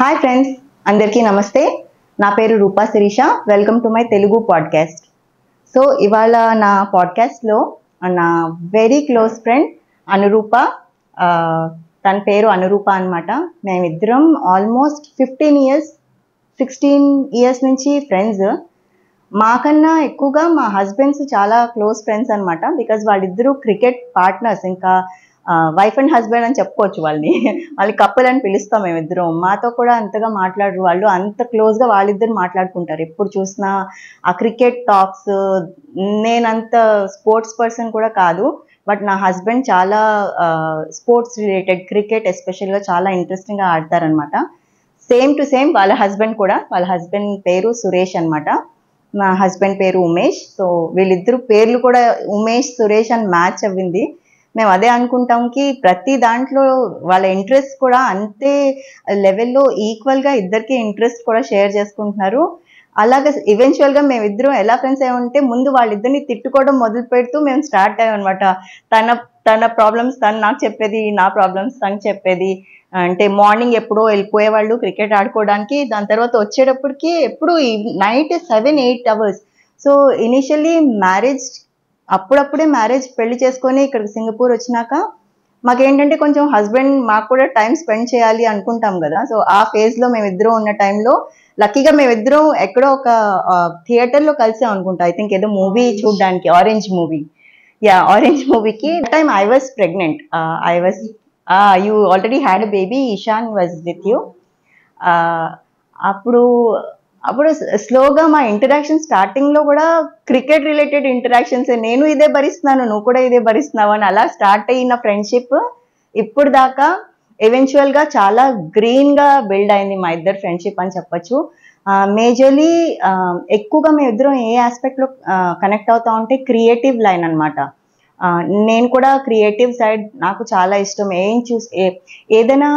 Hi friends, అందరికీ నమస్తే. నా పేరు Roopa Shirisha. Welcome to my Telugu podcast. So ఇవాళ నా పాడ్కాస్ట్లో నా వెరీ క్లోజ్ ఫ్రెండ్ అనురూప, తన పేరు అనురూప అనమాట. మేమిద్దరం ఆల్మోస్ట్ 16 ఇయర్స్ నుంచి ఫ్రెండ్స్. మాకన్నా ఎక్కువగా మా హస్బెండ్స్ చాలా క్లోజ్ ఫ్రెండ్స్ అనమాట. బికాజ్ వాళ్ళిద్దరూ క్రికెట్ పార్ట్నర్స్, ఇంకా వైఫ్ అండ్ హస్బెండ్ అని చెప్పుకోవచ్చు వాళ్ళని కప్పుల్ అని పిలుస్తాం మేమిద్దరం. మాతో కూడా అంతగా మాట్లాడరు వాళ్ళు, అంత క్లోజ్గా వాళ్ళిద్దరు మాట్లాడుకుంటారు ఎప్పుడు చూసినా. ఆ క్రికెట్ టాక్స్, నేనంత స్పోర్ట్స్ పర్సన్ కూడా కాదు, బట్ నా హస్బెండ్ చాలా స్పోర్ట్స్ రిలేటెడ్, క్రికెట్ ఎస్పెషల్గా చాలా ఇంట్రెస్టింగ్గా ఆడతారనమాట. సేమ్ టు సేమ్ వాళ్ళ హస్బెండ్ పేరు సురేష్ అనమాట. నా హస్బెండ్ పేరు ఉమేష్. సో వీళ్ళిద్దరు పేర్లు కూడా ఉమేష్ సురేష్ అని మ్యాచ్ అవ్వింది. మేము అదే అనుకుంటాంకి ప్రతి దాంట్లో వాళ్ళ ఇంట్రెస్ట్ కూడా అంతే లెవెల్లో ఈక్వల్గా ఇద్దరికి ఇంట్రెస్ట్ కూడా షేర్ చేసుకుంటున్నారు. అలాగే ఈవెన్చువల్గా మేమిద్దరం ఎలా ఫ్రెండ్స్ అయ్యామంటే, ముందు వాళ్ళిద్దరిని తిట్టుకోవడం మొదలు పెడుతూ మేము స్టార్ట్ అయ్యామన్నమాట. తన తన ప్రాబ్లమ్స్ తను నాకు చెప్పేది, నా ప్రాబ్లమ్స్ తనకు చెప్పేది. అంటే మార్నింగ్ ఎప్పుడో వెళ్ళిపోయేవాళ్ళు క్రికెట్ ఆడుకోవడానికి, దాని తర్వాత వచ్చేటప్పటికి ఎప్పుడు నైట్ 7-8 అవర్స్. సో ఇనిషియల్లీ అప్పుడప్పుడే పెళ్లి చేసుకొని ఇక్కడ సింగపూర్ వచ్చినాక మాకేంటంటే కొంచెం హస్బెండ్ మాకు కూడా టైం స్పెండ్ చేయాలి అనుకుంటాం కదా. సో ఆ ఫేజ్లో మేమిద్దరం ఉన్న టైంలో లక్కీగా మేమిద్దరం ఎక్కడో ఒక థియేటర్లో కలిసాం అనుకుంటా. ఐ థింక్ ఏదో మూవీ చూడడానికి, ఆరెంజ్ మూవీకి. Time I was pregnant. You already had a baby, Ishaan was with you. అప్పుడు స్లోగా మా ఇంటరాక్షన్ స్టార్టింగ్లో కూడా క్రికెట్ రిలేటెడ్ ఇంటరాక్షన్స్, నేను ఇదే భరిస్తున్నాను, నువ్వు కూడా ఇదే భరిస్తున్నావు అని అలా స్టార్ట్ అయిన ఫ్రెండ్షిప్ ఇప్పుడు దాకా ఈవెన్చువల్గా చాలా గ్రీన్గా బిల్డ్ అయింది మా ఇద్దరు ఫ్రెండ్షిప్ అని చెప్పచ్చు. మేజర్లీ ఎక్కువగా మేము ఇద్దరం ఏ ఆస్పెక్ట్లో కనెక్ట్ అవుతా ఉంటే క్రియేటివ్ లైన్ అనమాట. నేను కూడా క్రియేటివ్ సైడ్ నాకు చాలా ఇష్టం. ఏదైనా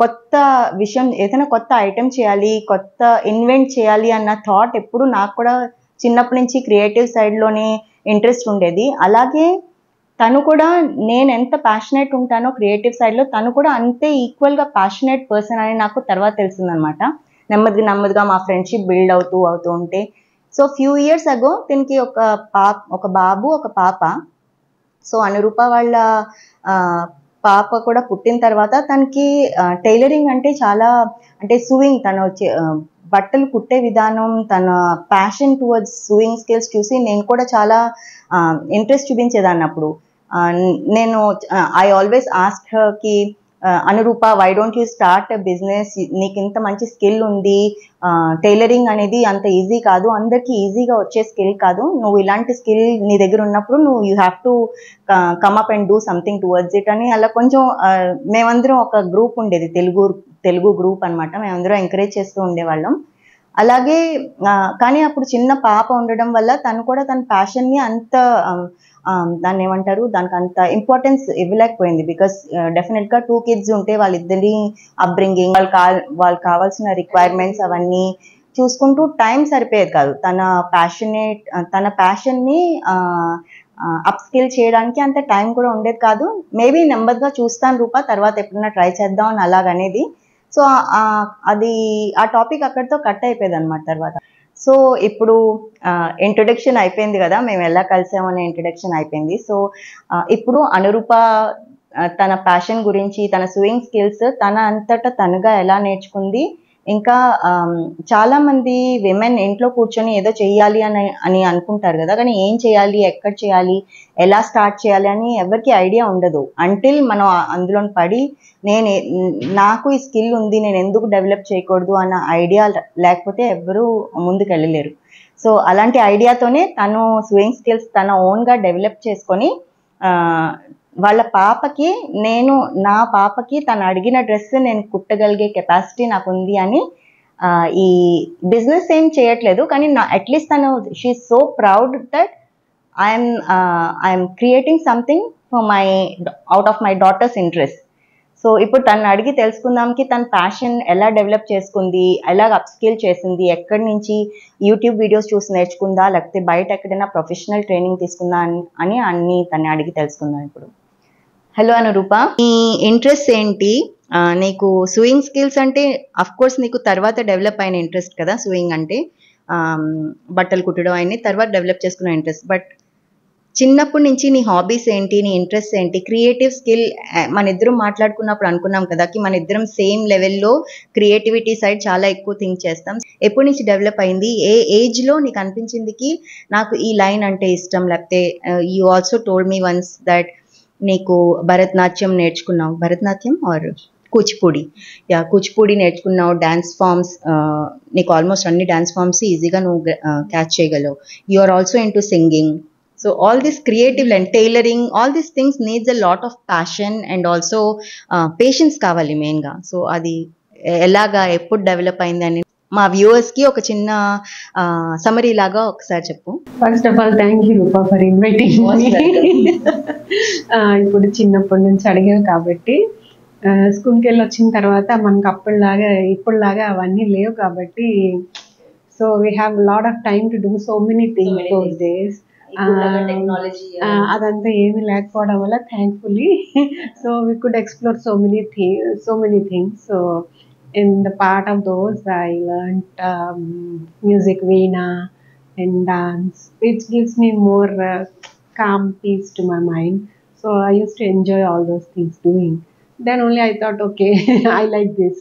కొత్త విషయం, ఏదైనా కొత్త ఐటెం చేయాలి, కొత్త ఇన్వెంట్ చేయాలి అన్న థాట్ ఎప్పుడు నాకు కూడా చిన్నప్పటి నుంచి క్రియేటివ్ సైడ్లోనే ఇంట్రెస్ట్ ఉండేది. అలాగే తను కూడా నేను ఎంత ప్యాషనేట్ ఉంటానో క్రియేటివ్ సైడ్లో, తను కూడా అంతే ఈక్వల్గా ప్యాషనేట్ పర్సన్ అని నాకు తర్వాత తెలిసిందనమాట. నెమ్మదిగా మా ఫ్రెండ్షిప్ బిల్డ్ అవుతూ ఉంటే, సో ఫ్యూ ఇయర్స్ అగో దీనికి ఒక బాబు ఒక పాప. సో అనురూప వాళ్ళ పాప కూడా పుట్టిన తర్వాత తనకి టైలరింగ్ అంటే చాలా, అంటే సూయింగ్, తను వచ్చే బట్టలు కుట్టే విధానం, తన ప్యాషన్ టువర్డ్స్ సూయింగ్ స్కిల్స్ చూసి నేను కూడా చాలా ఇంట్రెస్ట్ చూపించేదాన్ని. అప్పుడు నేను ఐ ఆల్వేస్ ఆస్క్ హర్కి, Anuroopa why don't you start a business, నీకు ఇంత మంచి స్కిల్ ఉంది, టైలరింగ్ అనేది అంత ఈజీ కాదు, అందరికీ ఈజీగా వచ్చే స్కిల్ కాదు, నువ్వు ఇలాంటి స్కిల్ నీ దగ్గర ఉన్నప్పుడు you have to come up and do something towards it అని అలా కొంచెం మేమందరం ఒక గ్రూప్ ఉండేది, తెలుగు గ్రూప్ అనమాట. మేమందరం ఎంకరేజ్ చేస్తూ ఉండేవాళ్ళం. అలాగే కానీ అప్పుడు చిన్న పాప ఉండడం వల్ల తను కూడా తన ప్యాషన్ని అంత దాన్ని ఏమంటారు, దానికి అంత ఇంపార్టెన్స్ ఇవ్వలేకపోయింది. బికాస్ డెఫినెట్గా 2 kids ఉంటే వాళ్ళిద్దరి అప్బ్రింగింగ్, వాళ్ళకి కావాల్సిన రిక్వైర్మెంట్స్ అవన్నీ చూసుకుంటూ టైం సరిపోయేది కాదు. తన ప్యాషన్ని అప్స్కిల్ చేయడానికి అంత టైం కూడా ఉండేది కాదు. మేబీ నెమ్మదిగా చూస్తాను రూపా, తర్వాత ఎప్పుడైనా ట్రై చేద్దాం అని అలాగనేది. సో అది ఆ టాపిక్ అక్కడితో కట్ అయిపోయేది అనమాట తర్వాత. సో ఇప్పుడు ఇంట్రొడక్షన్ అయిపోయింది కదా, మేము ఎలా కలిసామనే ఇంట్రొడక్షన్ అయిపోయింది. సో ఇప్పుడు అనురూప తన ప్యాషన్ గురించి, తన సూయింగ్ స్కిల్స్ తన అంతటా తనుగా ఎలా నేర్చుకుంది, ఇంకా చాలామంది విమెన్ ఇంట్లో కూర్చొని ఏదో చెయ్యాలి అని అనుకుంటారు కదా, కానీ ఏం చేయాలి, ఎక్కడ చేయాలి, ఎలా స్టార్ట్ చేయాలి అని ఎవరికి ఐడియా ఉండదు. అంటిల్ మనం అందులో పడి నాకు ఈ స్కిల్ ఉంది, నేను ఎందుకు డెవలప్ చేయకూడదు అన్న ఐడియా లేకపోతే ఎవరు ముందుకు వెళ్ళలేరు. సో అలాంటి ఐడియాతోనే తను స్వింగ్ స్కిల్స్ తన ఓన్గా డెవలప్ చేసుకొని వాళ్ళ పాపకి, నా పాపకి తను అడిగిన డ్రెస్ నేను కుట్టగలిగే కెపాసిటీ నాకు ఉంది అని ఈ బిజినెస్ ఏం చేయట్లేదు, కానీ అట్లీస్ట్ తను she is so proud that I'm creating something for out of my daughters interest. So ఇప్పుడు తను అడిగి తెలుసుకుందాంకి తన ప్యాషన్ ఎలా డెవలప్ చేసుకుంది, ఎలా అప్స్కిల్ చేసింది, ఎక్కడి నుంచి యూట్యూబ్ వీడియోస్ చూసి నేర్చుకుందా, లేకపోతే బయట ఎక్కడైనా ప్రొఫెషనల్ ట్రైనింగ్ తీసుకుందా అని అన్ని తను అడిగి తెలుసుకుందాం ఇప్పుడు. హలో అనురూప, నీ ఇంట్రెస్ట్ ఏంటి, నీకు సూయింగ్ స్కిల్స్ అంటే అఫ్ కోర్స్ నీకు తర్వాత డెవలప్ అయిన ఇంట్రెస్ట్ కదా సూయింగ్ అంటే, బట్టలు కుట్టడం అయిన తర్వాత డెవలప్ చేసుకున్న ఇంట్రెస్ట్. బట్ చిన్నప్పటి నుంచి నీ హాబీస్ ఏంటి, నీ ఇంట్రెస్ట్ ఏంటి, క్రియేటివ్ స్కిల్ మన ఇద్దరం మాట్లాడుకున్నప్పుడు అనుకున్నాం కదా మన ఇద్దరం సేమ్ లెవెల్లో క్రియేటివిటీ సైడ్ చాలా ఎక్కువ థింక్ చేస్తాం. ఎప్పటి నుంచి డెవలప్ అయింది, ఏ ఏజ్లో నీకు అనిపించిందికి నాకు ఈ లైన్ అంటే ఇష్టం? లేకపోతే you also told me once that నీకు భరతనాట్యం నేర్చుకున్నావు, భరతనాట్యం ఆర్ కూచిపూడి, కూచిపూడి నేర్చుకున్నావు, డాన్స్ ఫామ్స్, నీకు ఆల్మోస్ట్ అన్ని డాన్స్ ఫామ్స్ ఈజీగా నువ్వు క్యాచ్ చేయగలవు. You are also into singing. So all this creative and tailoring, all these things needs a lot of passion and also patience కావాలి మెయిన్గా. సో అది ఎలాగా ఎప్పుడు డెవలప్ అయిందని మా వ్యూవర్స్కి ఒక చిన్న సమరీ లాగా ఒకసారి చెప్పు. First of all thank you Roopa for inviting. ఇప్పుడు చిన్నప్పటి నుంచి అడిగావు కాబట్టి, స్కూల్కి వెళ్ళి వచ్చిన తర్వాత మనకు అప్పటిలాగా ఇప్పుడులాగా అవన్నీ లేవు కాబట్టి, so we have lot of time to do so many things those days. అదంతా ఏమీ లేకపోవడం వల్ల thankfully so we could explore so many things. So in the part of those I learned music, veena and dance, which gives me more calm peace to my mind. So I used to enjoy all those things doing. Then only I thought, okay, I like this.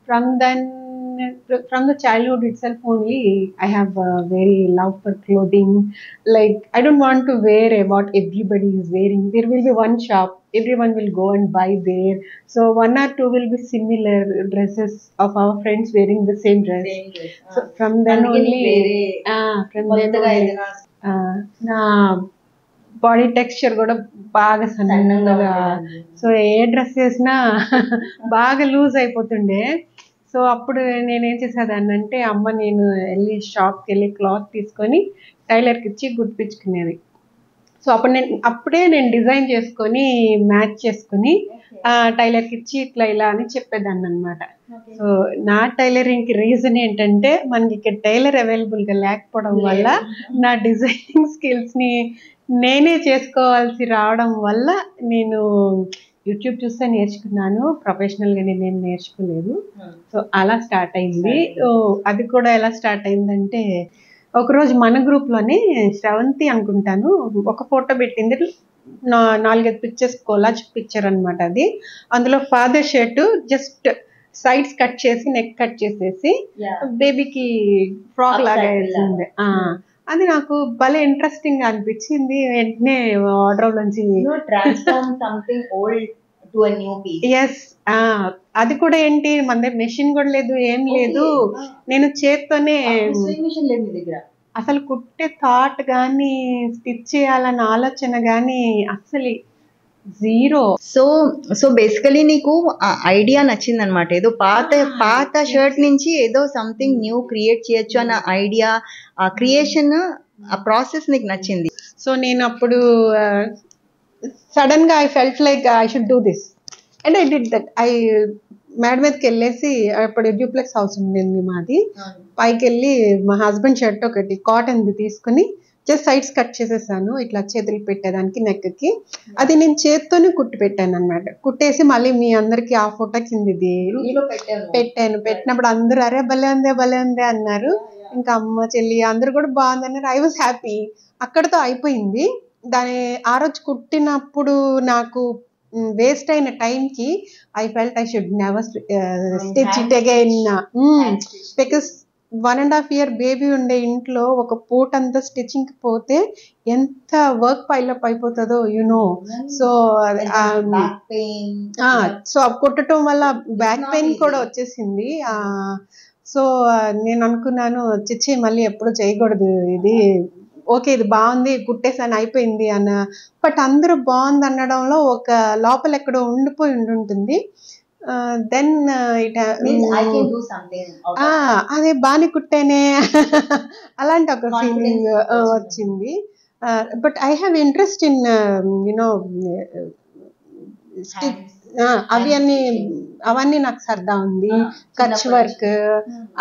From the childhood itself only, I have a very love for clothing. Like, I don't want to wear what everybody is wearing. There will be one shop, everyone will go and buy there. So one or two will be similar dresses of our friends wearing the same dress. So from then only, నా body texture కూడా బాగా సన్నగా, so ఏ dress వేసినా బాగా loose అయిపోతుండే. So అప్పుడు నేనేం చేసేదాన్ని అంటే, అమ్మ నేను వెళ్ళి షాప్కి వెళ్ళి క్లాత్ తీసుకొని టైలర్కి ఇచ్చి గుర్తించుకునేది. సో అప్పుడే నేను డిజైన్ చేసుకొని మ్యాచ్ చేసుకుని టైలర్కి ఇచ్చి ఇట్లా ఇలా అని చెప్పేదాన్ని అనమాట. సో నా టైలరింగ్కి రీజన్ ఏంటంటే, మనకి ఇక్కడ టైలర్ అవైలబుల్గా లేకపోవడం వల్ల నా డిజైనింగ్ స్కిల్స్ని నేనే చేసుకోవాల్సి రావడం వల్ల నేను యూట్యూబ్ చూస్తే నేర్చుకున్నాను. ప్రొఫెషనల్గా నేనేం నేర్చుకోలేదు. సో అలా స్టార్ట్ అయింది. అది కూడా ఎలా స్టార్ట్ అయిందంటే, ఒకరోజు మన గ్రూప్లోనే శ్రవంతి అనుకుంటాను ఒక ఫోటో పెట్టింది, 4-5 పిక్చర్స్ కొలాజ్ పిక్చర్ అనమాట అది. అందులో father shirt just sides cut చేసి నెక్ కట్ చేసేసి బేబీకి ఫ్రాక్ లాగా వేసింది. అది నాకు భలే ఇంట్రెస్టింగ్ గా అనిపించింది. వెంటనే ఆర్డర్ నుంచి ఎస్, అది కూడా ఏంటి, మన దగ్గర మెషిన్ కూడా లేదు, ఏం లేదు. నేను చేత్తోనే, అసలు కుట్టే థాట్ కానీ స్టిచ్ చేయాలన్న ఆలోచన కానీ అసలు జీరో. సో బేసికలీ నీకు ఐడియా నచ్చింది అనమాట. ఏదో పాత షర్ట్ నుంచి ఏదో సంథింగ్ న్యూ క్రియేట్ చేయొచ్చు అన్న ఐడియా, ఆ క్రియేషన్, ఆ ప్రాసెస్ నీకు నచ్చింది. సో నేను అప్పుడు సడన్ గా I felt like I should do this and I did that. మేడ మీదకి వెళ్ళేసి, అప్పుడు డ్యూప్లెక్స్ హౌస్ ఉండింది మాది, పైకి వెళ్ళి మా హస్బెండ్ షర్ట్ ఒకటి కాటన్ది తీసుకుని జస్ట్ సైడ్స్ కట్ చేసేసాను, ఇట్లా చేతులు పెట్టేదానికి నెక్కి. అది నేను చేత్తోనే కుట్టి పెట్టాను అనమాట. కుట్టేసి మళ్ళీ మీ అందరికి ఆ ఫోటో కిందిది పెట్టాను. పెట్టినప్పుడు అందరూ అరే భలే ఉందే అన్నారు. ఇంకా అమ్మ చెల్లి అందరు కూడా బాగుంది అన్నారు. I was happy. అక్కడతో అయిపోయింది. ఆ రోజు కుట్టినప్పుడు నాకు వేస్ట్ అయిన టైంకి I felt I should never stitch it again. Because 1.5 year baby ఉండే ఇంట్లో ఒక పూట అంతా స్టిచ్చింగ్ కి పోతే ఎంత వర్క్ పైలప్ అయిపోతుందో యునో. సో కుట్టడం వల్ల బ్యాక్ పెయిన్ కూడా వచ్చేసింది. సో నేను అనుకున్నాను, చిచ్చి మళ్ళీ ఎప్పుడు చేయకూడదు ఇది, ఓకే ఇది బాగుంది కుట్టేసాను అయిపోయింది అన్న. బట్ అందరూ బాగుంది అనడంలో ఒక లోపల ఎక్కడో ఉండిపోయి ఉంటుంది. దెన్ అదే బాని కుట్టేనే అలాంటి ఒక ఫీలింగ్ వచ్చింది. But I have interest in you know అవన్నీ నాకు సరదా ఉంది. కచ్ వర్క్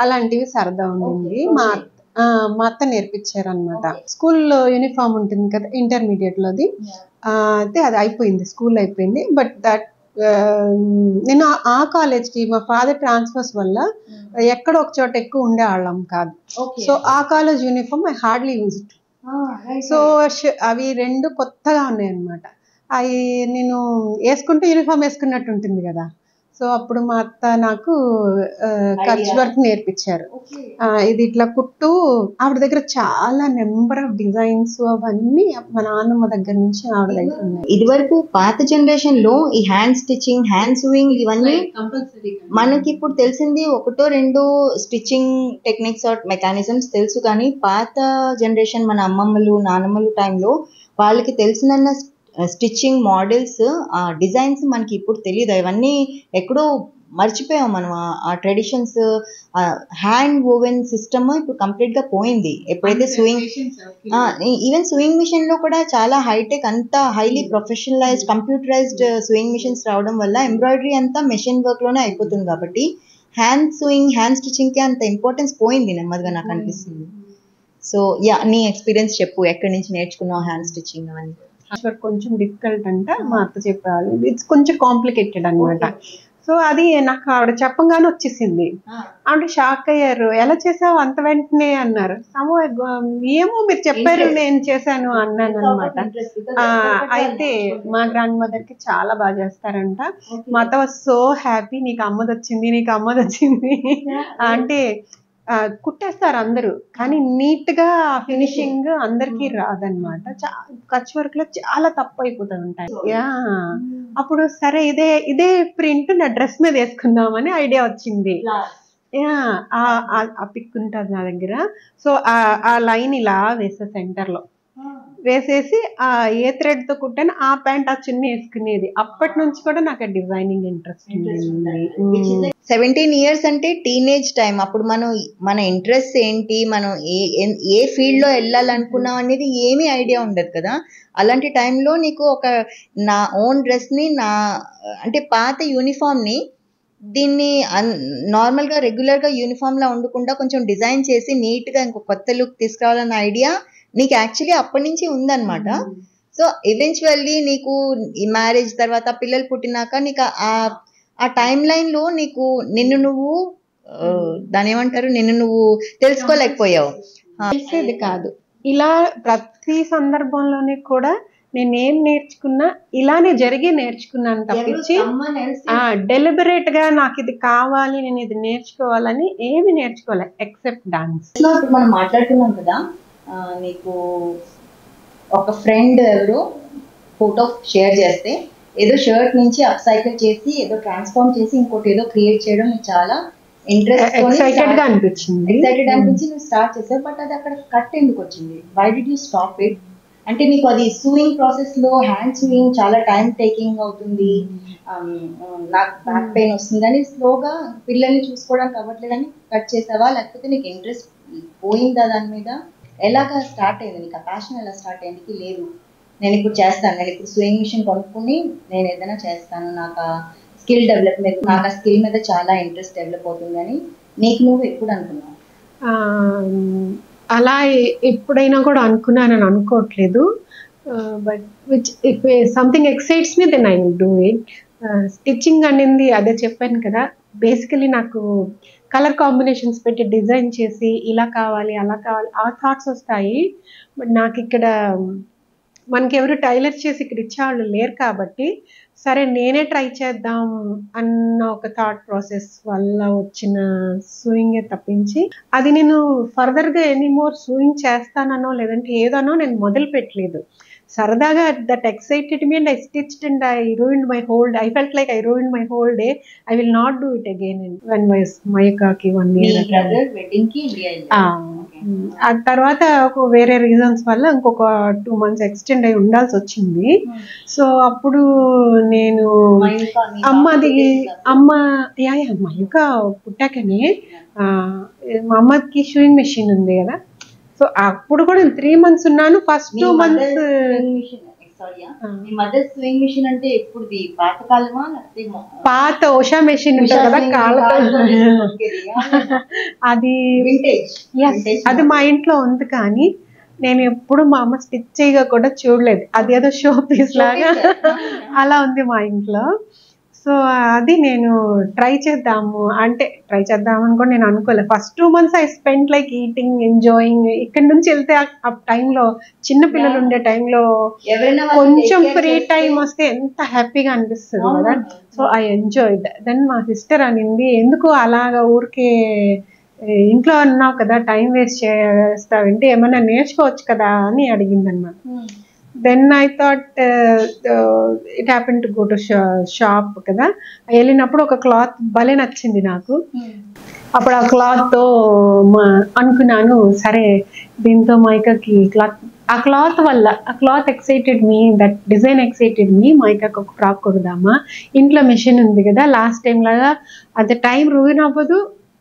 అలాంటివి సరదా ఉంది. మా అత్త నేర్పించారు అనమాట. స్కూల్లో యూనిఫామ్ ఉంటుంది కదా ఇంటర్మీడియట్ లోది, అయితే అది అయిపోయింది, స్కూల్ అయిపోయింది. బట్ దట్ నేను ఆ కాలేజ్కి మా ఫాదర్ ట్రాన్స్ఫర్స్ వల్ల ఎక్కడో ఒక చోట ఎక్కువ ఉండేవాళ్ళం కాదు. సో ఆ college uniform I hardly use it. So అవి రెండు కొత్తగా ఉన్నాయి అన్నమాట. అవి నేను వేసుకుంటే యూనిఫామ్ వేసుకున్నట్టు ఉంటుంది కదా. సో అప్పుడు మా అత్త నాకు కచ్ వర్క్ నేర్పించారు. ఇది ఇట్లా కుట్టు, ఆవిడ దగ్గర చాలా నెంబర్ ఆఫ్ డిజైన్స్ అవన్నీ మా నాన్నమ్మ దగ్గర నుంచి ఆవిడ దగ్గర ఉన్నాయి. ఇది వరకు పాత జనరేషన్ లో ఈ హ్యాండ్ స్టిచ్చింగ్, హ్యాండ్ సూయింగ్ ఇవన్నీ మనకి ఇప్పుడు తెలిసింది ఒకటో రెండో స్టిచ్చింగ్ టెక్నిక్స్ ఆర్ మెకానిజమ్స్ తెలుసు, కానీ పాత జనరేషన్ మన అమ్మమ్మలు నానమ్మలు టైంలో వాళ్ళకి తెలిసిన స్టిచ్చింగ్ మోడల్స్, డిజైన్స్ మనకి ఇప్పుడు తెలియదు. ఇవన్నీ ఎక్కడో మర్చిపోయాం మనం. ఆ ట్రెడిషన్స్, హ్యాండ్ ఓవెన్ సిస్టమ్ ఇప్పుడు కంప్లీట్ గా పోయింది. ఎప్పుడైతే సూయింగ్, ఈవెన్ సూయింగ్ మిషన్ లో కూడా చాలా హైటెక్, అంతా హైలీ ప్రొఫెషనలైజ్డ్ కంప్యూటరైజ్డ్ సూయింగ్ మిషన్స్ రావడం వల్ల ఎంబ్రాయిడరీ అంతా మెషిన్ వర్క్ లోనే అయిపోతుంది. కాబట్టి హ్యాండ్ సూయింగ్, హ్యాండ్ స్టిచ్చింగ్ కి అంత ఇంపార్టెన్స్ పోయింది నెమ్మదిగా నాకు అనిపిస్తుంది. సో యా, నీ ఎక్స్పీరియన్స్ చెప్పు, ఎక్కడి నుంచి నేర్చుకున్నావు హ్యాండ్ స్టిచ్చింగ్ అని? కొంచెం డిఫికల్ట్ అంట మా అత్త చెప్పారు. ఇట్స్ కొంచెం కాంప్లికేటెడ్ అనమాట. సో అది నాకు ఆవిడ చెప్పంగానే వచ్చేసింది. ఆవిడ షాక్ అయ్యారు, ఎలా చేసావు అంత వెంటనే అన్నారు. ఏమో మీరు చెప్పారు నేను చేశాను అన్నాను అనమాట. అయితే మా గ్రాండ్ మదర్ కి చాలా బాగా చేస్తారంట. మా అత్త వాజ్ సో హ్యాపీ, నీకు అమ్మది వచ్చింది, నీకు అమ్మది వచ్చింది అంటే. కుట్టేస్తారు అందరూ, కానీ నీట్ గా ఫినిషింగ్ అందరికి రాదనమాట. కచ్ వర్క్ లో చాలా తప్పు అయిపోతూ ఉంటాయి. అప్పుడు సరే ఇదే ప్రింట్ నా డ్రెస్ మీద వేసుకుందామని ఐడియా వచ్చింది. ఆ పిక్ ఉంటుంది నా దగ్గర. సో ఆ లైన్ ఇలా వేసే సెంటర్ లో వేసేసి ఏ థ్రెడ్ తో కుట్టాను ఆ ప్యాంట్ ఆ చున్నీ వేసుకునేది. అప్పటి నుంచి కూడా నాకు డిజైనింగ్ ఇంట్రెస్ట్ ఉంది. 17 years అంటే టీనేజ్ టైం. అప్పుడు మన ఇంట్రెస్ట్ ఏంటి, మనం ఏ ఫీల్డ్ లో వెళ్ళాలనుకున్నాం అనేది ఏమీ ఐడియా ఉండదు కదా. అలాంటి టైంలో నీకు ఒక నా ఓన్ డ్రెస్ ని, అంటే పాత యూనిఫామ్ ని, దీన్ని నార్మల్ గా రెగ్యులర్ గా యూనిఫామ్ లా ఉండకుండా కొంచెం డిజైన్ చేసి నీట్ గా ఇంకో కొత్త లుక్ తీసుకురావాలన్న ఐడియా నీకు యాక్చువల్లీ అప్పటి నుంచి ఉందన్నమాట. సో ఈవెన్చువల్లీ నీకు ఈ మ్యారేజ్ తర్వాత పిల్లలు పుట్టినాక నీకు ఆ టైం లైన్ లో నీకు నిన్ను నువ్వు తెలుసుకోలేకపోయావు. తెలిసేది కాదు. ఇలా ప్రతి సందర్భంలోనే కూడా నేనేం నేర్చుకున్నా ఇలానే జరిగి నేర్చుకున్నాను తప్పించి డెలిబరేట్ గా నాకు ఇది కావాలి, నేను ఇది నేర్చుకోవాలని ఏమి నేర్చుకోలే ఎక్సెప్ట్ డాన్స్. ఇప్పుడు మనం మాట్లాడుతున్నాం కదా, నీకు ఒక ఫ్రెండ్ ఎవరు ఫోటో షేర్ చేస్తే ఏదో షర్ట్ నుంచి అప్ సైకిల్ చేసి ఏదో ట్రాన్స్ఫార్మ్ చేసి ఇంకోటి ఏదో క్రియేట్ చేయడం నీకు చాలా ఎక్సైటెడ్ గా అనిపించింది. నువ్వు స్టార్ట్ చేసావు. బట్ అది అక్కడ కట్ ఎందుకు వచ్చింది? Why did you stop it? అంటే నీకు అది సూయింగ్ ప్రాసెస్ లో హ్యాండ్ సూయింగ్ చాలా టైం టేకింగ్ అవుతుంది, నాకు బ్యాక్ పెయిన్ వస్తుందని స్లోగా పిల్లల్ని చూసుకోవడానికి అవ్వట్లేదని కట్ చేసావా, లేకపోతే నీకు ఇంట్రెస్ట్ పోయిందా దాని మీద? ఎలాగా స్టార్ట్ అయింది నీకు ఆ ప్యాషన్? ఎలా స్టార్ట్ అయింది? లేదు నేను ఇప్పుడు చేస్తాను, నేను ఇప్పుడు సూయింగ్ మిషన్ కొనుక్కుని నేను ఏదైనా చేస్తాను, నాకు ఆ స్కిల్ డెవలప్మెంట్, నాకు ఆ స్కిల్ మీద చాలా ఇంట్రెస్ట్ డెవలప్ అవుతుందని నీకు నువ్వు ఎప్పుడు అనుకున్నావు? అలా ఎప్పుడైనా కూడా అనుకున్నానని అనుకోవట్లేదు. But which if something excites me then I will do it. Stitching అనేది అదే చెప్పాను కదా, బేసికలీ నాకు కలర్ కాంబినేషన్స్ పెట్టి డిజైన్ చేసి ఇలా కావాలి అలా కావాలి ఆ థాట్స్ వస్తాయి. బట్ నాకు ఇక్కడ మనకి ఎవరు టైలర్ చేసి ఇక్కడ ఇచ్చేవాళ్ళు లేరు కాబట్టి సరే నేనే ట్రై చేద్దాం అన్న ఒక థాట్ ప్రాసెస్ వల్ల వచ్చిన సూయింగే తప్పించి అది నేను ఫర్దర్గా ఎనీ మోర్ సూయింగ్ చేస్తానో లేదంటే ఏదనో నేను మొదలు పెట్టలేదు. సరదాగా that excited me and I stitched and I ruined my whole day. I felt like I ruined my whole day. I will not do it again. When మయకాకి 1 year ఆ తర్వాత వేరే రీజన్స్ వల్ల ఇంకొక 2 months ఎక్స్టెండ్ అయి ఉండాల్సి వచ్చింది. So అప్పుడు నేను మయూక పుట్టాకనే మా అమ్మకి షూయింగ్ మెషిన్ ఉంది కదా, సో అప్పుడు కూడా 3 months ఉన్నాను. ఫస్ట్ 2 months పాత ఉషా మెషిన్ ఉంటుంది కదా కాళ్ళతో, అది మా ఇంట్లో ఉంది. కానీ నేను ఎప్పుడు మా అమ్మ స్టిచ్ చేయగా కూడా చూడలేదు. అదేదో షో పీస్ లాగా అలా ఉంది మా ఇంట్లో. సో అది నేను ట్రై చేద్దామని కూడా నేను అనుకోలేదు. First 2 months I spend like eating, enjoying. ఇక్కడ నుంచి వెళ్తే ఆ టైంలో చిన్న పిల్లలు ఉండే టైంలో కొంచెం ఫ్రీ టైం వస్తే ఎంత హ్యాపీగా అనిపిస్తుంది కదా. So I enjoy. దెన్ మా సిస్టర్ అనింది, ఎందుకు అలాగా ఊరికే ఇంట్లో అన్నావు కదా, టైం వేస్ట్ చేస్తావేంటి, ఏమైనా నేర్చుకోవచ్చు కదా అని అడిగింది అనమాట. Then I thought it happen to go to shop కదా. వెళ్ళినప్పుడు ఒక క్లాత్ భలే నచ్చింది నాకు. అప్పుడు ఆ క్లాత్తో అనుకున్నాను, సరే దీంతో మైకాకి ఆ cloth excited me, that design excited me. మైకాకి ఒక ఫ్రాక్ కొడదామా, ఇంట్లో మెషిన్ ఉంది కదా, లాస్ట్ టైం లాగా అది టైం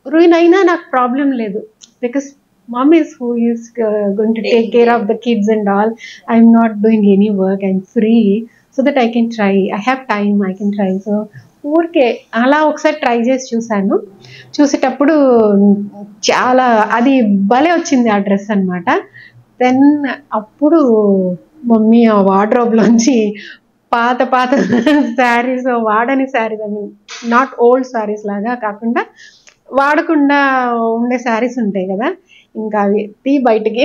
ruin అయినా నాకు ప్రాబ్లం లేదు. Because mom is who is going to take care of the kids and all. I'm not doing any work, I'm free, so that I can try. I have time, I can try. So ఊరికే అలా ఒకసారి try చేసి చూసాను. చూసేటప్పుడు చాలా అది భలే వచ్చింది ఆ డ్రెస్ అనమాట. దెన్ అప్పుడు మమ్మీ ఆ వార్డ్రోబ్లోంచి పాత శారీస్, వాడని శారీస్ అని, నాట్ ఓల్డ్ శారీస్ లాగా కాకుండా వాడకుండా ఉండే శారీస్ ఉంటాయి కదా, ఇంకా అవి బయటికి.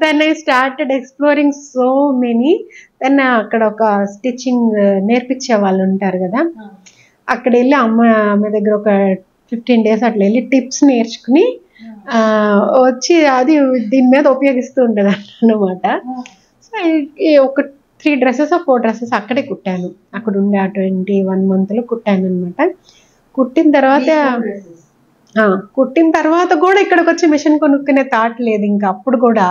Then I started exploring so many. దెన్ అక్కడ ఒక స్టిచ్చింగ్ నేర్పించే వాళ్ళు ఉంటారు కదా, అక్కడ వెళ్ళి అమ్మ దగ్గర ఒక 15 days అట్లా వెళ్ళి టిప్స్ నేర్చుకుని వచ్చి అది దీని మీద ఉపయోగిస్తూ ఉంటుంది అన్నమాట. సో ఒక 3 dresses or 4 dresses అక్కడే కుట్టాను. అక్కడ ఉండే ఆ 21 months కుట్టాను అనమాట. కుట్టిన తర్వాత కూడా ఇక్కడికి వచ్చి మిషన్ కొనుక్కునే థాట్ లేదు ఇంకా. అప్పుడు కూడా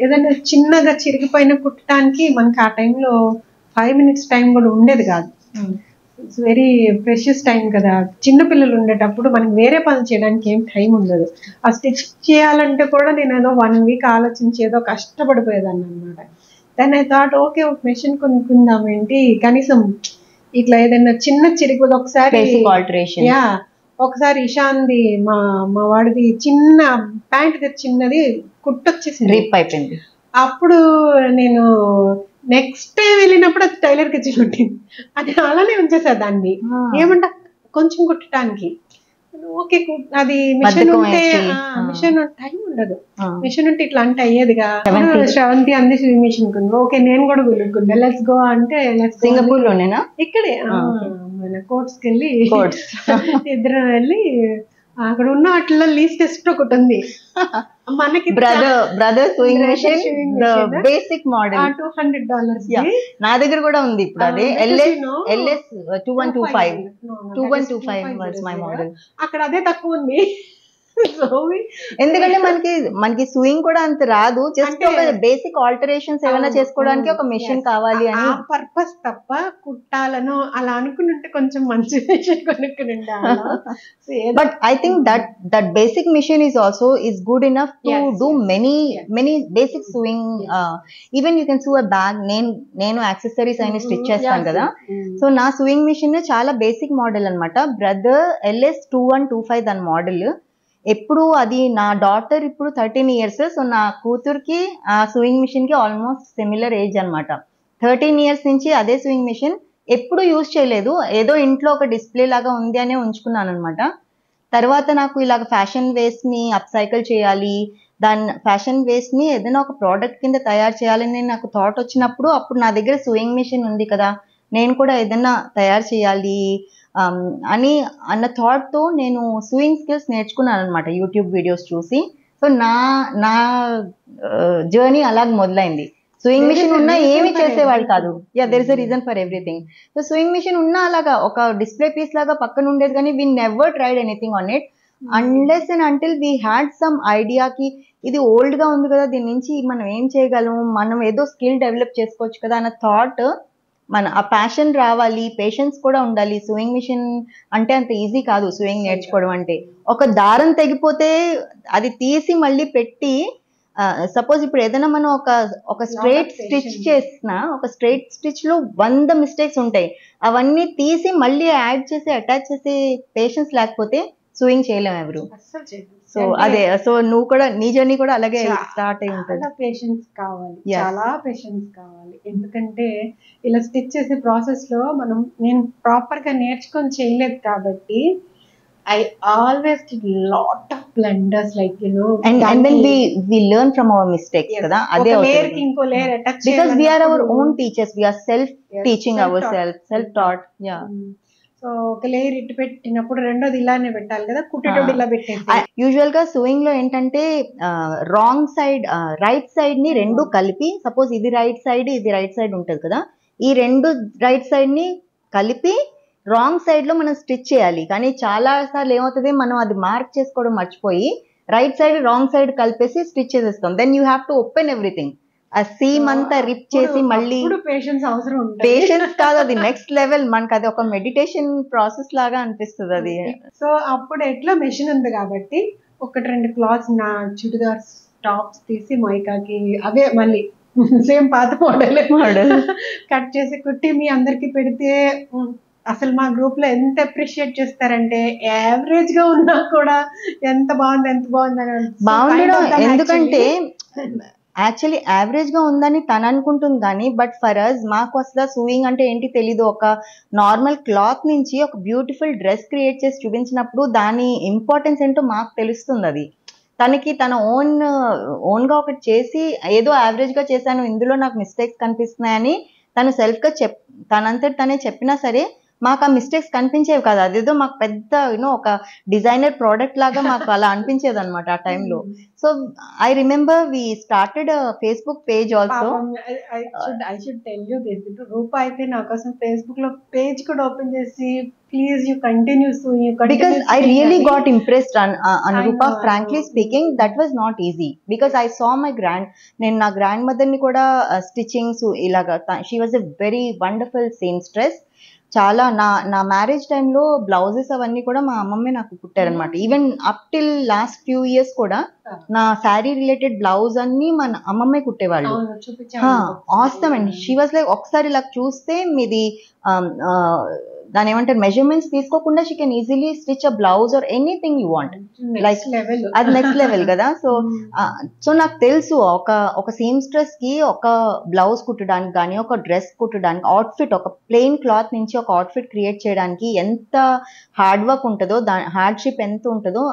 ఏదైనా చిన్నగా చిరిగిపోయిన కుట్టడానికి మనకి ఆ టైంలో 5 minutes టైం కూడా ఉండేది కాదు. ఇట్స్ వెరీ ప్రెషియస్ టైం కదా. చిన్నపిల్లలు ఉండేటప్పుడు మనకి వేరే పనులు చేయడానికి ఏం టైం ఉండదు. ఆ స్టిచ్ చేయాలంటే కూడా నేను ఏదో 1 week ఆలోచించి ఏదో కష్టపడిపోయేదాన్ని అనమాట. దెన్ ఐ థాట్ ఓకే, ఒక మెషిన్ కొనుక్కుందాం ఏంటి, కనీసం ఇట్లా ఏదైనా చిన్న చిరిగిపోదు. ఒకసారి ఇషాన్ది మా వాడిది చిన్న ప్యాంట్ చిన్నది కుట్టొచ్చేసింది, రిప్ అయిపోయింది. అప్పుడు నేను నెక్స్ట్ డే వెళ్ళినప్పుడు అది టైలర్కి ఇచ్చి కుట్టింది. అది అలానే ఉంచేసా దాన్ని, ఏమంటా కొంచెం కుట్టడానికి. ఓకే, అది మిషన్ ఉంటే టైం ఉండదు. మిషన్ ఉంటే ఇట్లా అంటే అయ్యేదిగా. శ్రవంతి అంది మిషన్ కుంది, ఓకే నేను కూడా కొనుక్కుంటా, లెట్స్ గో అంటే సింగపూర్ లోనేనా, ఇక్కడే మన కోర్ట్స్కి వెళ్ళి ఇద్దరం వెళ్ళి అక్కడ ఉన్న వాటిలో లీస్టెస్ట్ ఒకటి ఉంది మనకి, brother sewing machine, basic model $200. నా దగ్గర కూడా ఉంది ఇప్పుడు. అదే LS 2125 was my model. అక్కడ అదే తక్కువ ఉంది. ఎందుకంటే మనకి సూయింగ్ కూడా అంత రాదు, జస్ట్ ఒక బేసిక్ ఆల్టరేషన్స్ ఏమైనా చేసుకోవడానికి ఒక మెషిన్ కావాలి అని పర్పస్ తప్ప కుట్టాలను అలా అనుకుంటే కొంచెం మంచి మెషిన్ కొనుక్కుని. But I think that basic machine is good enough to do many basic sewing. Even you can sew a bag. నేను యాక్సెసరీస్ అయినా స్టిచ్ చేస్తాను కదా. సో నా సూయింగ్ మెషిన్ చాలా బేసిక్ మోడల్ అనమాట. బ్రదర్ LS 2125 దాని మోడల్. ఎప్పుడు అది నా డాటర్ ఇప్పుడు 13 years. సో నా కూతురికి ఆ సూయింగ్ మిషన్ కి ఆల్మోస్ట్ సిమిలర్ ఏజ్ అనమాట. 13 years నుంచి అదే సూయింగ్ మిషన్ ఎప్పుడు యూజ్ చేయలేదు, ఏదో ఇంట్లో ఒక డిస్ప్లే లాగా ఉంది అనే ఉంచుకున్నాను అనమాట. తర్వాత నాకు ఇలాగ ఫ్యాషన్ వేస్ట్ ని అప్ సైకిల్ చేయాలి, దాని ఫ్యాషన్ వేస్ట్ ని ఏదైనా ఒక ప్రోడక్ట్ కింద తయారు చేయాలని నాకు థాట్ వచ్చినప్పుడు, అప్పుడు నా దగ్గర సూయింగ్ మిషన్ ఉంది కదా, నేను కూడా ఏదైనా తయారు చేయాలి అన్న థాట్ తో నేను సూయింగ్ స్కిల్స్ నేర్చుకున్నాను అనమాట, యూట్యూబ్ వీడియోస్ చూసి. సో నా జర్నీ అలాగ మొదలైంది. సూయింగ్ మిషన్ ఉన్నా ఏమి చేసేవాళ్ళు కాదు. There is a reason for everything. So sewing machine ఉన్నా అలాగా ఒక డిస్ప్లే పీస్ లాగా పక్కన ఉండేది, కానీ we never tried anything on it unless and until we had some ఐడియాకి ఇది ఓల్డ్ గా ఉంది కదా, దీని నుంచి మనం ఏం చేయగలము, మనం ఏదో స్కిల్ డెవలప్ చేసుకోవచ్చు కదా అన్న థాట్, ఆ ప్యాషన్ రావాలి, పేషెన్స్ కూడా ఉండాలి. సూయింగ్ మిషన్ అంటే అంత ఈజీ కాదు సూయింగ్ నేర్చుకోవడం అంటే. ఒక దారం తెగిపోతే అది తీసి మళ్ళీ పెట్టి, సపోజ్ ఇప్పుడు ఏదైనా మనం ఒక స్ట్రైట్ స్టిచ్ చేసిన, ఒక స్ట్రైట్ స్టిచ్ లో 100 మిస్టేక్స్ ఉంటాయి, అవన్నీ తీసి మళ్ళీ యాడ్ చేసి అటాచ్ చేసే పేషెన్స్ లేకపోతే సూయింగ్ చేయలేము ఎవరు. అస్సలు చేయలేదు. సో అదే, సో నువ్వు కూడా నీ జర్నీ కూడా అలాగే స్టార్ట్ అయి ఉంటుంది. చాలా పేషెన్స్ కావాలి, Yes. చాలా పేషెన్స్ కావాలి. ఎందుకంటే ఇలా స్టిచ్ చేసే ప్రాసెస్ లో నేను ప్రాపర్ గా నేర్చుకొని చేయలేదు కాబట్టి I always did lot of blunders, like and then we learn from our mistakes కదా, అదే లేయర్ కి ఇంకో layer attach because we are our own teachers, we are self teaching ourselves, self taught. Yeah. So ఒక layer ఇటు పెట్టినప్పుడు రెండోది ఇలానే పెట్టాలి కదా, కుట్టేటప్పుడు ఇలా పెట్టేసి. యూజువల్ గా సూయింగ్ లో ఏంటంటే రాంగ్ సైడ్ రైట్ సైడ్ ని రెండు కలిపి, సపోజ్ ఇది రైట్ సైడ్ ఇది రైట్ సైడ్ ఉంటది కదా, ఈ రెండు రైట్ సైడ్ ని కలిపి రాంగ్ సైడ్ లో మనం స్టిచ్ చేయాలి. కానీ చాలా సార్లు ఏమవుతుంది, మనం అది మార్క్ చేసుకోవడం మర్చిపోయి రైట్ సైడ్ రాంగ్ సైడ్ కలిపేసి స్టిచ్ చేసేస్తాం. Then you have to open everything, ఆ సీమ్ అంతా రిప్ చేసి మళ్ళీ పేషెన్స్ అవసరం ఉంటుంది. పేషెన్స్ కాదు, అది నెక్స్ట్ లెవెల్. మనకు అది ఒక మెడిటేషన్ ప్రాసెస్ లాగా అనిపిస్తుంది అది. సో అప్పుడు ఎట్లా మెషిన్ ఉంది కాబట్టి ఒకటి రెండు క్లాత్స్ నా చుడిదార్ టాప్స్ తీసి మైకాకి అవే మళ్ళీ సేమ్ పాత మోడల్ కట్ చేసి కుట్టి మీ అందరికి పెడితే అసలు మా గ్రూప్ లో ఎంత అప్రిషియేట్ చేస్తారంటే, యావరేజ్ గా ఉన్నా కూడా ఎంత బాగుంది అని బాగుండడం. ఎందుకంటే యాక్చువల్లీ యావరేజ్ గా ఉందని తను అనుకుంటుంది కానీ, బట్ ఫర్ అస్ మాకు అసలు సూయింగ్ అంటే ఏంటి తెలీదు. ఒక నార్మల్ క్లాత్ నుంచి ఒక బ్యూటిఫుల్ డ్రెస్ క్రియేట్ చేసి చూపించినప్పుడు దాని ఇంపార్టెన్స్ ఏంటో మాకు తెలుస్తుంది. అది తనకి తన ఓన్ గా ఒకటి చేసి ఏదో యావరేజ్ గా చేశాను, ఇందులో నాకు మిస్టేక్స్ కనిపిస్తున్నాయని తను సెల్ఫ్ గా తనంతటి తనే చెప్పినా సరే మాకు ఆ మిస్టేక్స్ కనిపించేవి కాదు. అదేదో మాకు పెద్ద ఒక డిజైనర్ ప్రోడక్ట్ లాగా మాకు అలా అనిపించేది అనమాట ఆ టైంలో. So I remember we started Facebook page also. I should tell you this, Roopa అయితే నా కోసం ఫేస్బుక్ లో పేజ్ కూడా ఓపెన్ చేసి please you continue because I really got impressed on Anurupa. Frankly speaking, that was not easy because I saw my నేను నా grand mother ని కూడా స్టిచింగ్స్ ఇలాగా, she was a very wonderful seamstress. చాలా నా marriage టైంలో blouses అవన్నీ కూడా మా అమ్మమ్మే నాకు కుట్టారనమాట. Even up till last few years కూడా నా శారీ రిలేటెడ్ బ్లౌజ్ అన్ని మన అమ్మమ్మే కుట్టేవాళ్ళు. ఆసమ్ అండి. షీ వాజ్ లైక్, ఒకసారి ఇలా చూస్తే మీది దాని ఏమంటారు మెజర్మెంట్స్ తీసుకోకుండా she can easily stitch a blouse or anything you want, like అది నెక్స్ట్ లెవెల్ కదా. సో నాకు తెలుసు ఒక సీమ్స్ట్రెస్ కి ఒక బ్లౌజ్ కుట్టడానికి కానీ, ఒక డ్రెస్ కుట్టడానికి, అవుట్ఫిట్ ఒక ప్లెయిన్ క్లాత్ నుంచి ఒక అవుట్ఫిట్ క్రియేట్ చేయడానికి ఎంత హార్డ్ వర్క్ ఉంటుందో, హార్డ్షిప్ ఎంత ఉంటుందో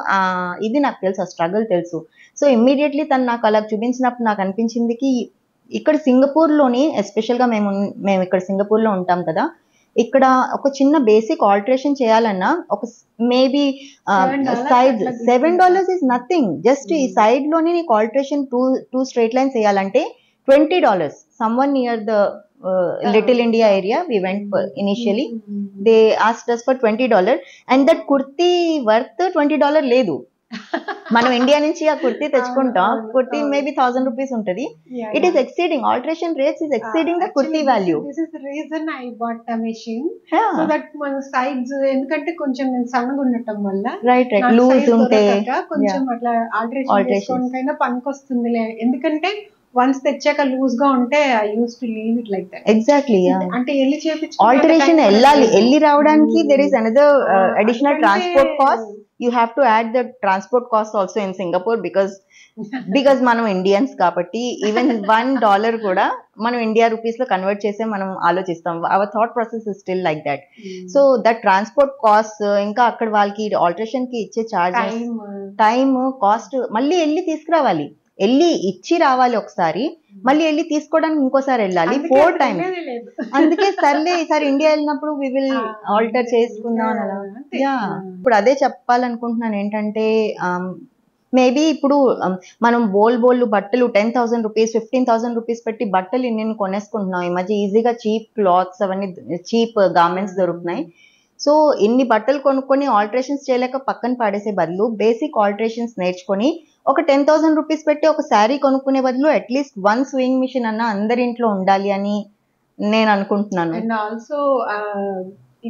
ఇది నాకు తెలుసు, ఆ స్ట్రగుల్ తెలుసు. సో ఇమ్మీడియట్లీ తను నాకు అలా చూపించినప్పుడు నాకు అనిపించింది కి ఇక్కడ సింగపూర్లోని, ఎస్పెషల్గా మేము ఇక్కడ సింగపూర్లో ఉంటాం కదా, ఇక్కడ ఒక చిన్న బేసిక్ ఆల్టరేషన్ చేయాలన్నా ఒక maybe size $7 is nothing. Just ఈ సైడ్ లోనే నీకు ఆల్టరేషన్ టూ స్ట్రైట్ లైన్స్ వేయాలంటే $20. Someone near the Little India area we went for initially. They asked us for $20 and that kurti worth $20 లేదు. మనం ఇండియా నుంచి ఆ కుర్తీ తెచ్చుకుంటాం, కుర్తీ మేబీ 1000 రూపీస్ ఉంటది. It is exceeding, alteration rates is exceeding the kurti value. This is the reason I bought the machine, so that మన sides, ఎందుకంటే కొంచెం నేను సన్నగా ఉండటం వల్ల రైట్ లూజ్ ఉంటే కొంచెం అట్లా ఆల్టరేషన్ చేసుకోవడానికైనా పనికొస్తుందిలే. ఎందుకంటే వన్స్ తెచ్చాక లూజ్ గా ఉంటే I use to leave it like that. Exactly. అంటే వెళ్ళి చేపించు ఆల్టరేషన్ వెళ్ళి రావడానికి there is another additional transport cost. You have to add the transport cost also in Singapore because మనం ఇండియన్స్ కాబట్టి ఈవెన్ $1 కూడా మనం ఇండియా రూపీస్ లో కన్వర్ట్ చేసే మనం ఆలోచిస్తాం. Our thought process is still like that. So that transport cost, ఇంకా అక్కడ వాళ్ళకి ఆల్టరేషన్ కి ఇచ్చే చార్జెస్, టైమ్, కాస్ట్, మళ్ళీ వెళ్ళి తీసుకురావాలి, వెళ్ళి ఇచ్చి రావాలి ఒకసారి, మళ్ళీ వెళ్ళి తీసుకోవడానికి ఇంకోసారి వెళ్ళాలి, 4 times. అందుకే సర్లే ఈసారి ఇండియా వెళ్ళినప్పుడు వి విల్ ఆల్టర్ చేసుకుందాం అలా. ఇప్పుడు అదే చెప్పాలనుకుంటున్నాను ఏంటంటే, మేబీ ఇప్పుడు మనం బోల్లు బట్టలు 10,000 రూపీస్ 15,000 రూపీస్ పెట్టి బట్టలు ఇన్ని కొనేసుకుంటున్నాం. ఈ మధ్య ఈజీగా చీప్ క్లాత్స్ అవన్నీ, చీప్ గార్మెంట్స్ దొరుకుతున్నాయి. సో ఇన్ని బట్టలు కొనుక్కొని ఆల్టరేషన్స్ చేయలేక పక్కన పాడేసే బదులు బేసిక్ ఆల్టరేషన్స్ నేర్చుకొని ఒక 10,000 రూపీస్ పెట్టి ఒక శారీ కొనుక్కునే బదులు అట్లీస్ట్ 1 స్వింగ్ మిషన్ అన్న అందరి ఇంట్లో ఉండాలి అని నేను అనుకుంటున్నాను. అండ్ ఆల్సో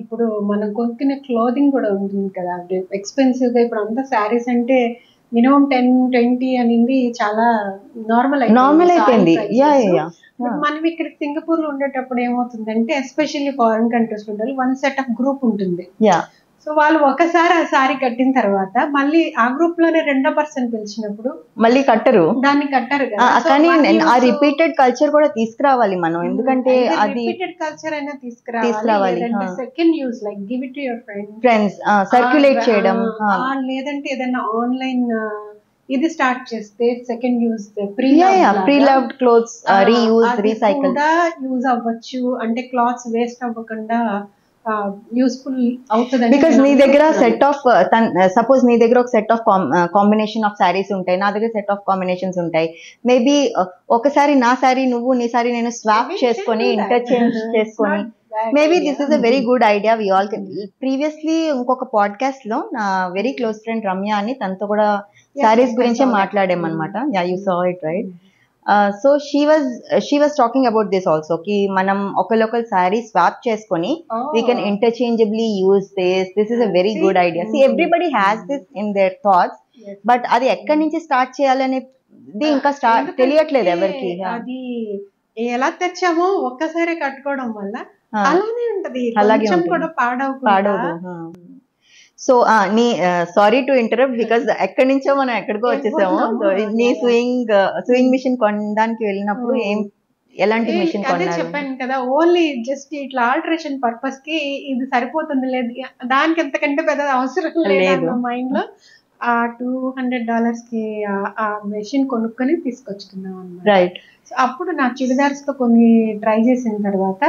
ఇప్పుడు మనం కొనుక్కునే క్లోదింగ్ కూడా ఉంటుంది కదా ఎక్స్పెన్సివ్ గా. ఇప్పుడు అంతా శారీస్ అంటే మినిమం 10-20 అనేది చాలా నార్మల్ అయిపోయింది. మనం ఇక్కడ సింగపూర్ లో ఉండేటప్పుడు ఏమవుతుందంటే, ఎస్పెషల్లీ ఫారిన్ కంట్రీస్ లో ఉండాలి, 1 సెట్ ఆఫ్ గ్రూప్ ఉంటుంది. సో వాళ్ళు ఒకసారి ఆ సారీ కట్టిన తర్వాత మళ్ళీ ఆ గ్రూప్ లోనే రెండో పర్సన్ పిలిచినప్పుడు మళ్ళీ కట్టరు. దాన్ని కట్టారు కదా. కానీ ఆ రిపీటెడ్ కల్చర్ కూడా తీసుకురావాలి మనం, ఎందుకంటే అది రిపీటెడ్ కల్చర్ అయినా తీసుకురావాలి. Second use like give it to your friends, circulate చేయడం, లేదంటే ఏదైనా ఆన్లైన్ ఇది స్టార్ట్ చేస్తే second use pre loved clothes reuse recycle కూడా యూజ్ అవ్వచ్చు. అంటే క్లాత్స్ వేస్ట్ అవ్వకుండా యూస్ఫుల్ అవుతుంది. బికాస్ నీ దగ్గర సెట్ ఆఫ్ సపోజ్ నీ దగ్గర ఒక set of combination of saris ఉంటాయి, నా దగ్గర సెట్ ఆఫ్ కాంబినేషన్స్ ఉంటాయి. మేబీ ఒకసారి నా శారీ నువ్వు, నీ శారీ నేను స్వాప్ చేసుకొని ఇంటర్చేంజ్ చేసుకొని, maybe this is a very good idea. We all can. Previously ఇంకొక పాడ్కాస్ట్ లో నా వెరీ క్లోజ్ ఫ్రెండ్ రమ్య అని, తనతో కూడా శారీస్ గురించే మాట్లాడామన్నమాట. Yeah, you saw it right. So she was talking about this also, కి మనం ఒకళ్ళొకరు శారీ స్వాప్ చేసుకొని we can interchangeably use this is a very good idea. See everybody has this in their thoughts, but అది ఎక్కడి నుంచి start చేయాలనేది ఇంకా తెలియట్లేదు ఎవరికి. అది ఎలా తెచ్చామో ఒక్కసారి కట్టుకోవడం వల్ల అలానే ఉంటది, అలాగే కూడా పాడవదు. సో నీ సారీ టు ఇంటరప్ట్, బికాస్ ఎక్కడి నుంచో మనం ఎక్కడికో వచ్చేసాము. సో నీ స్వింగ్ మిషన్ కొనడానికి వెళ్ళినప్పుడు ఎలాంటి మిషన్ కొన్నారు? చెప్పాను కదా, ఓన్లీ జస్ట్ ఇట్లా ఆల్టరేషన్ పర్పస్ కి ఇది సరిపోతుంది, లేదు దానికి ఎంతకంటే పెద్ద అవసరం లేదు మైండ్ లో. ఆ $200 కి ఆ మెషిన్ కొనుక్కొని తీసుకొచ్చుకున్నాం అన్నమాట. రైట్. అప్పుడు నా చుడిదార్స్ తో కొన్ని ట్రై చేసిన తర్వాత,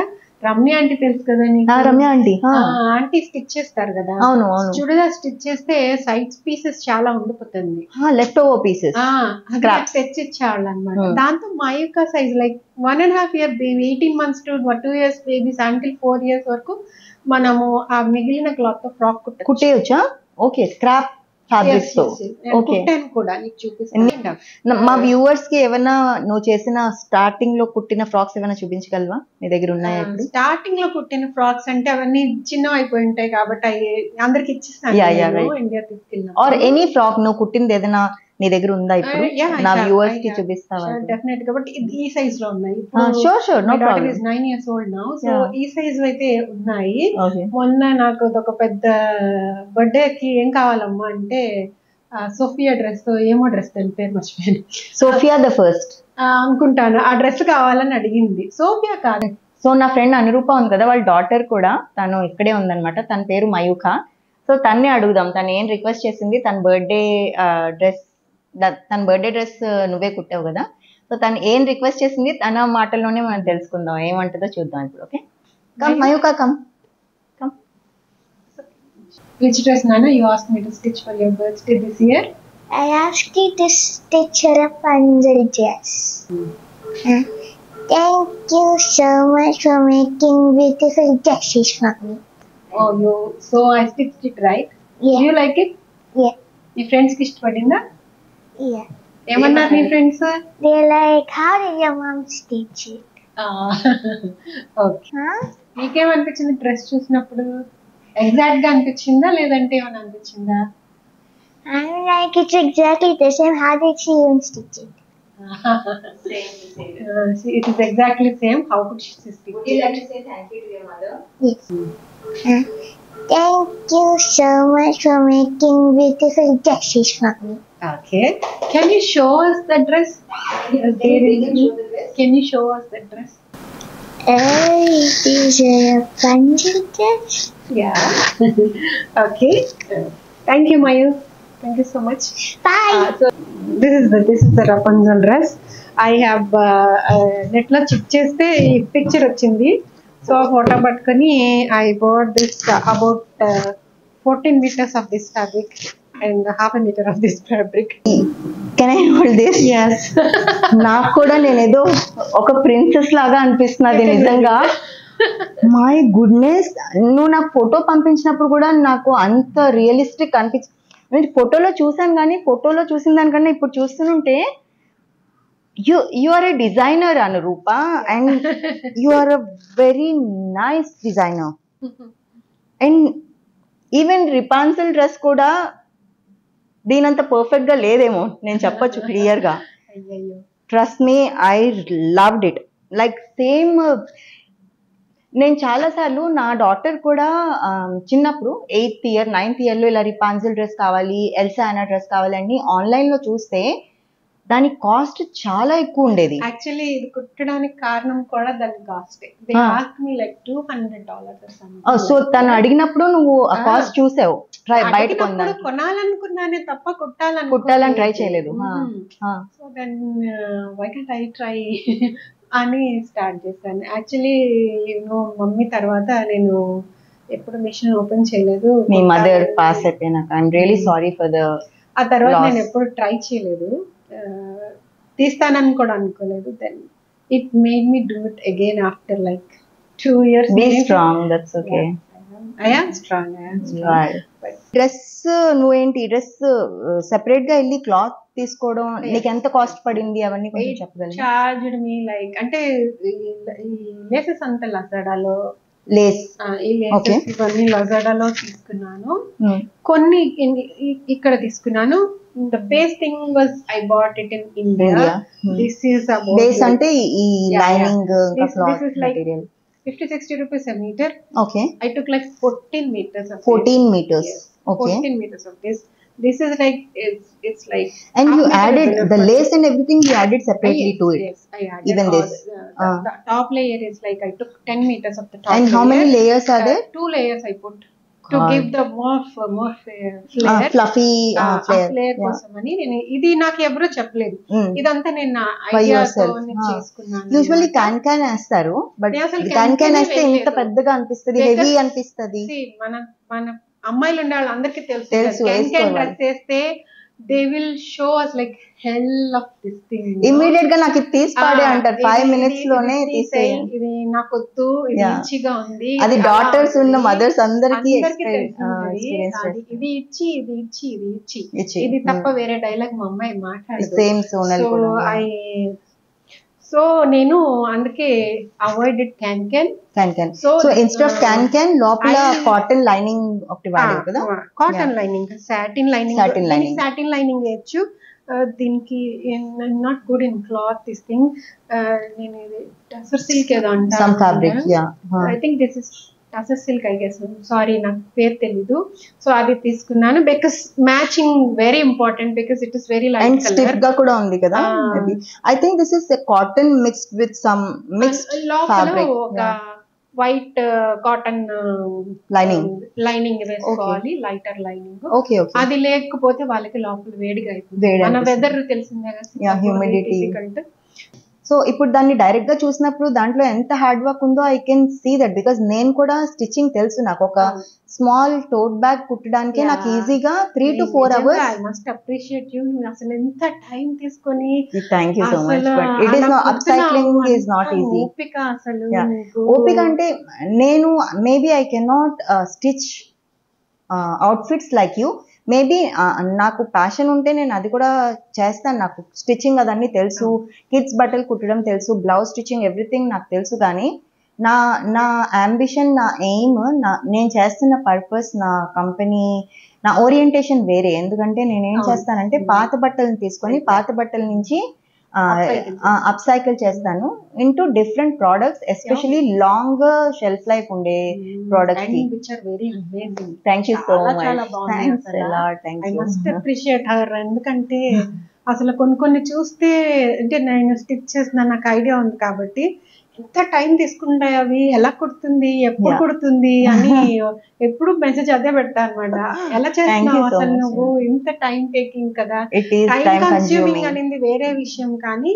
రమ్య ఆంటీ తెలుసు కదా నీకు, రమ్య ఆంటీ ఆంటీ స్టిచ్ చేస్తారు కదా. అవును, చుడిదార్ స్టిచ్ చేస్తే సైడ్ పీసెస్ చాలా ఉండిపోతుంది, లెఫ్ట్ ఓవర్ పీసెస్ తెచ్చిచ్చేవాళ్ళు అనమాట. దాంతో మా యొక్క size like 1.5 year baby, 18 months to 2 years babies until 4 years వరకు మనము ఆ మిగిలిన క్లాత్ తో ఫ్రాక్ కుట్టేయచ్చా? ఓకే, స్క్రాప్ ఫ్యాబ్రిక్స్ తో. ఓకే, కూడా నీకు చూపిస్తాను. మా వ్యూవర్స్ కి ఏమైనా నువ్వు చేసిన స్టార్టింగ్ లో కుట్టిన ఫ్రాక్స్ ఏమైనా చూపించగలవా? నీ దగ్గర ఉన్నాయా? స్టార్టింగ్ లో కుట్టిన ఫ్రాక్స్ అంటే అవన్నీ చిన్న అయిపోయి ఉంటాయి కాబట్టి అవి అందరికి ఇచ్చేస్తాను ఇండియా తీసుకెళ్ళిన. ఆర్ ఎనీ ఫ్రాక్ నువ్వు కుట్టింది ఏదైనా నీ దగ్గర ఉందా ఇప్పుడు? నా వ్యూవర్స్ కి చూపిస్తావా? డెఫినెట్ గా, బట్ ఈ సైజ్ లో ఉన్నాయి. Sure, no problem. 9 years old now, so ఈ సైజ్ అయితే ఉన్నాయి. మొన్న నాకు ఒక పెద్ద బర్త్డే కి ఏం కావాలమ్మా అంటే, సోఫియా డ్రెస్, ఏమో డ్రెస్ దాని పేరు మర్చిపోయాను, సోఫియా ద ఫస్ట్ అనుకుంటాను, ఆ డ్రెస్ కావాలని అడిగింది. సోఫియా కాదు. సో నా ఫ్రెండ్ అనురూప ఉంది కదా, వాళ్ళ డాటర్ కూడా తను ఇక్కడే ఉందన్నమాట. తన పేరు మయూఖ. సో తన్నే అడుగుదాం, తను ఏం రిక్వెస్ట్ చేసింది. తన బర్త్డే డ్రెస్ నువ్వే కుట్టావు కదా, సో తను ఏం రిక్వెస్ట్ చేసింది తన మాటల్లోనే మనం తెలుసుకుందాం, ఏమంటుందో చూద్దాం ఇప్పుడు. Okay, come Mayukha, come. Which dress, Nana, you asked me to stitch for your birthday this year? I asked you to stitch a Rapunzel dress. Thank you so much for making beautiful dresses for me. So I stitched it, right? Yeah. Do you like it? Yeah. Your friends ki ishtapadinda? Yeah. Emannaru nee friends? They're like, how did your mom stitch it? Okay. నీకేం అనిపించింది dress చూసినప్పుడు? Exact గా అనిపించిందా లేదంటే ఏమైనా అనిపించిందా? I'm like, it's exactly the same. How did she even stitch it? It is exactly same. How could she stitch it? Would you like to say thank you to your mother? Yes. Thank you so much for making beautiful dresses for me. Okay. Can you show us the dress? Can you show us the dress? It is a Rapunzel dress. Yeah. Okay. Thank you, Mayu. Thank you so much. Bye. So this is the Rapunzel dress. I have net lo check cheste picture వచ్చింది. So photo పట్టుకొని I bought this about 14 meters of this fabric and half a meter of this fabric. Can I hold this? Yes. నాకు కూడా నేనేదో ఒక princess లాగా అనిపిస్తున్నది నిజంగా. My goodness, నువ్వు నాకు ఫోటో పంపించినప్పుడు కూడా నాకు అంత రియలిస్టిక్ అనిపించింది. ఫోటోలో చూసాను కానీ ఫోటోలో చూసిన దానికన్నా ఇప్పుడు చూస్తుంటే you are a designer, Anurupa, and you are a very nice designer. And even Rapunzel dress కూడా దీనంత పర్ఫెక్ట్ గా లేదేమో నేను చెప్పొచ్చు క్లియర్ గా. Trust me, I loved it. Like same నేను చాలా సార్లు నా డాటర్ కూడా చిన్నప్పుడు 8th ఇయర్ 9th ఇయర్ లో ఇలా రిపాన్సిల్ డ్రెస్ కావాలి, ఎల్సా అనా డ్రెస్ కావాలని ఆన్లైన్ లో చూస్తే దాని కాస్ట్ చాలా ఎక్కువ ఉండేది. యాక్చువల్లీ ఇది కుట్టడానికి కారణం కూడా దాని cost. They ask me like $200. So తను అడిగినప్పుడు నువ్వు ఆ కాస్ట్ చూసావు, బయట కొనాలనుకున్నానే తప్ప కుట్టాలని ట్రై చేయలేదు. So then why can't I try అని స్టార్ట్ చేశాను. యాక్చువల్లీ మమ్మీ తర్వాత నేను ఎప్పుడు మిషన్ ఓపెన్ చేయలేదు. మీ మదర్ పాస్ అయిపోయినాక I'm really sorry for the. ఆ తర్వాత నేను ఎప్పుడు ట్రై చేయలేదు, తీస్తానని కూడా అనుకోలేదు. Then it made me do it again after like 2 years. Be strong, that's okay. I am strong. Dress నువ్వేంటి డ్రెస్ సెపరేట్ గా వెళ్ళి క్లాత్ తీసుకోవడం నీకు ఎంత కాస్ట్ పడింది అవన్నీ కొంచెం చెప్పగలరా? చార్జ్డ్ మీ లైక్ అంటే ఈ లేసెస్ అంతా లజాడాలో లేస్ ఈ లేసెస్ ఇవన్నీ లజాడాలో తీసుకున్నాను. కొన్ని ఇక్కడ తీసుకున్నాను. The base thing was I bought it in India. This is about base ante ee lining cloth material 50-60 rupees a meter. Okay, I took like 14 meters of 14 meters. Yes. Okay, 14 meters of this is like it's like. And you added the lace and everything, you added separately to it? Yes, I added even this the top layer is like I took 10 meters of the top and layer. How many layers are there? 2 layers I put to give the more flair, fluffy flair కోసమని నేను ఇది నాకు ఎవరు చెప్పలేదు. ఇదంతా నేను నా ఐడియాతో చేసుకున్నాను. యూజువల్లీ క్యాన్ వేస్తారు, బట్ క్యాన్ వేస్తే ఇంత పెద్దగా అనిపిస్తది, హెవీ అనిపిస్తది. మన అమ్మాయిలు ఉండే వాళ్ళందరికీ తెలుసు క్యాన్ డ్రెస్ వేస్తే they will show us like hell of this thing. Immediate గా నాకు ఇది తీసి పాడే అంటారు, 5 minutes లోనే తీసేయి, ఇది నాకొద్దు, ఇది మంచిగా ఉంది. అది డాటర్స్ ఉన్న మదర్స్ అందరికి ఇది ఇచ్చి ఇది ఇచ్చి ఇది ఇచ్చి ఇది తప్ప వేరే డైలాగ్ మా అమ్మాయి మాట్లాడదు. సేమ్ సోనల్ కూడా. సో నేను అందుకే avoided can. So instead of can లోపల కాటన్ లైనింగ్ ఒకటి వాడారు కదా? కాటన్ లైనింగ్, సాటిన్ లైనింగ్ వేయచ్చు దీనికి. Not good in cloth this thing. నేను టసర్ సిల్క్ ఏదో అంటాను, some fabric. I think this is tussar silk, I guess. Sorry నాకు పేరు తెలీదు. సో అది తీసుకున్నాను because matching very important, because it is very light colour. Stiff గా కూడా ఉంది కదా. I think this is cotton mixed with some mixed fabric. ఒక వైట్ కాటన్ లైనింగ్ వేసుకోవాలి, లైటర్ లైనింగ్. అది లేకపోతే వాళ్ళకి లోపల వేడిగా అయిపోతుంది. మన వెదర్ తెలిసిందే కదా, హ్యూమిడిటీ. సో ఇప్పుడు దాన్ని డైరెక్ట్ గా చూసినప్పుడు దాంట్లో ఎంత హార్డ్ వర్క్ ఉందో I can see that, because నేను కూడా స్టిచ్చింగ్ తెలుసు. నాకు ఒక స్మాల్ టోట్ బ్యాగ్ కుట్టడానికి నాకు ఈజీగా 3 to 4 hours. I must appreciate you. అసలు ఎంత టైం తీసుకొని. Thank you so much. But it is not, upcycling is not easy. ఓపిక అసలు ఓపిక అంటే నేను maybe I can not stitch outfits like you. Maybe నాకు ప్యాషన్ ఉంటే నేను అది కూడా చేస్తాను. నాకు స్టిచ్చింగ్ అదన్నీ తెలుసు, కిడ్స్ బట్టలు కుట్టడం తెలుసు, బ్లౌజ్ స్టిచ్చింగ్ ఎవ్రీథింగ్ నాకు తెలుసు. కానీ నా అంబిషన్, నా ఎయిమ్, నేను చేస్తున్న పర్పస్, నా కంపెనీ, నా ఓరియంటేషన్ వేరే. ఎందుకంటే నేనేం చేస్తానంటే పాత బట్టలను తీసుకొని పాత బట్టల నుంచి అప్సైకిల్ చేస్తాను into different products, especially long shelf life ఉండే products. Thank you so much. I must appreciate her. ఎందుకంటే అసలు కొన్ని చూస్తే, అంటే నేను స్టిచ్ చేసిన నాకు ఐడియా ఉంది కాబట్టి ఎంత టైం తీసుకుంటాయి, అవి ఎలా కుడుతుంది, ఎప్పుడు కుడుతుంది అని ఎప్పుడు మెసేజ్ అదే పెడతా అనమాట. ఎలా చేస్తున్నావు అసలు నువ్వు, ఇంత టైం టేకింగ్ కదా. టైం కన్స్యూమింగ్ అనేది వేరే విషయం, కానీ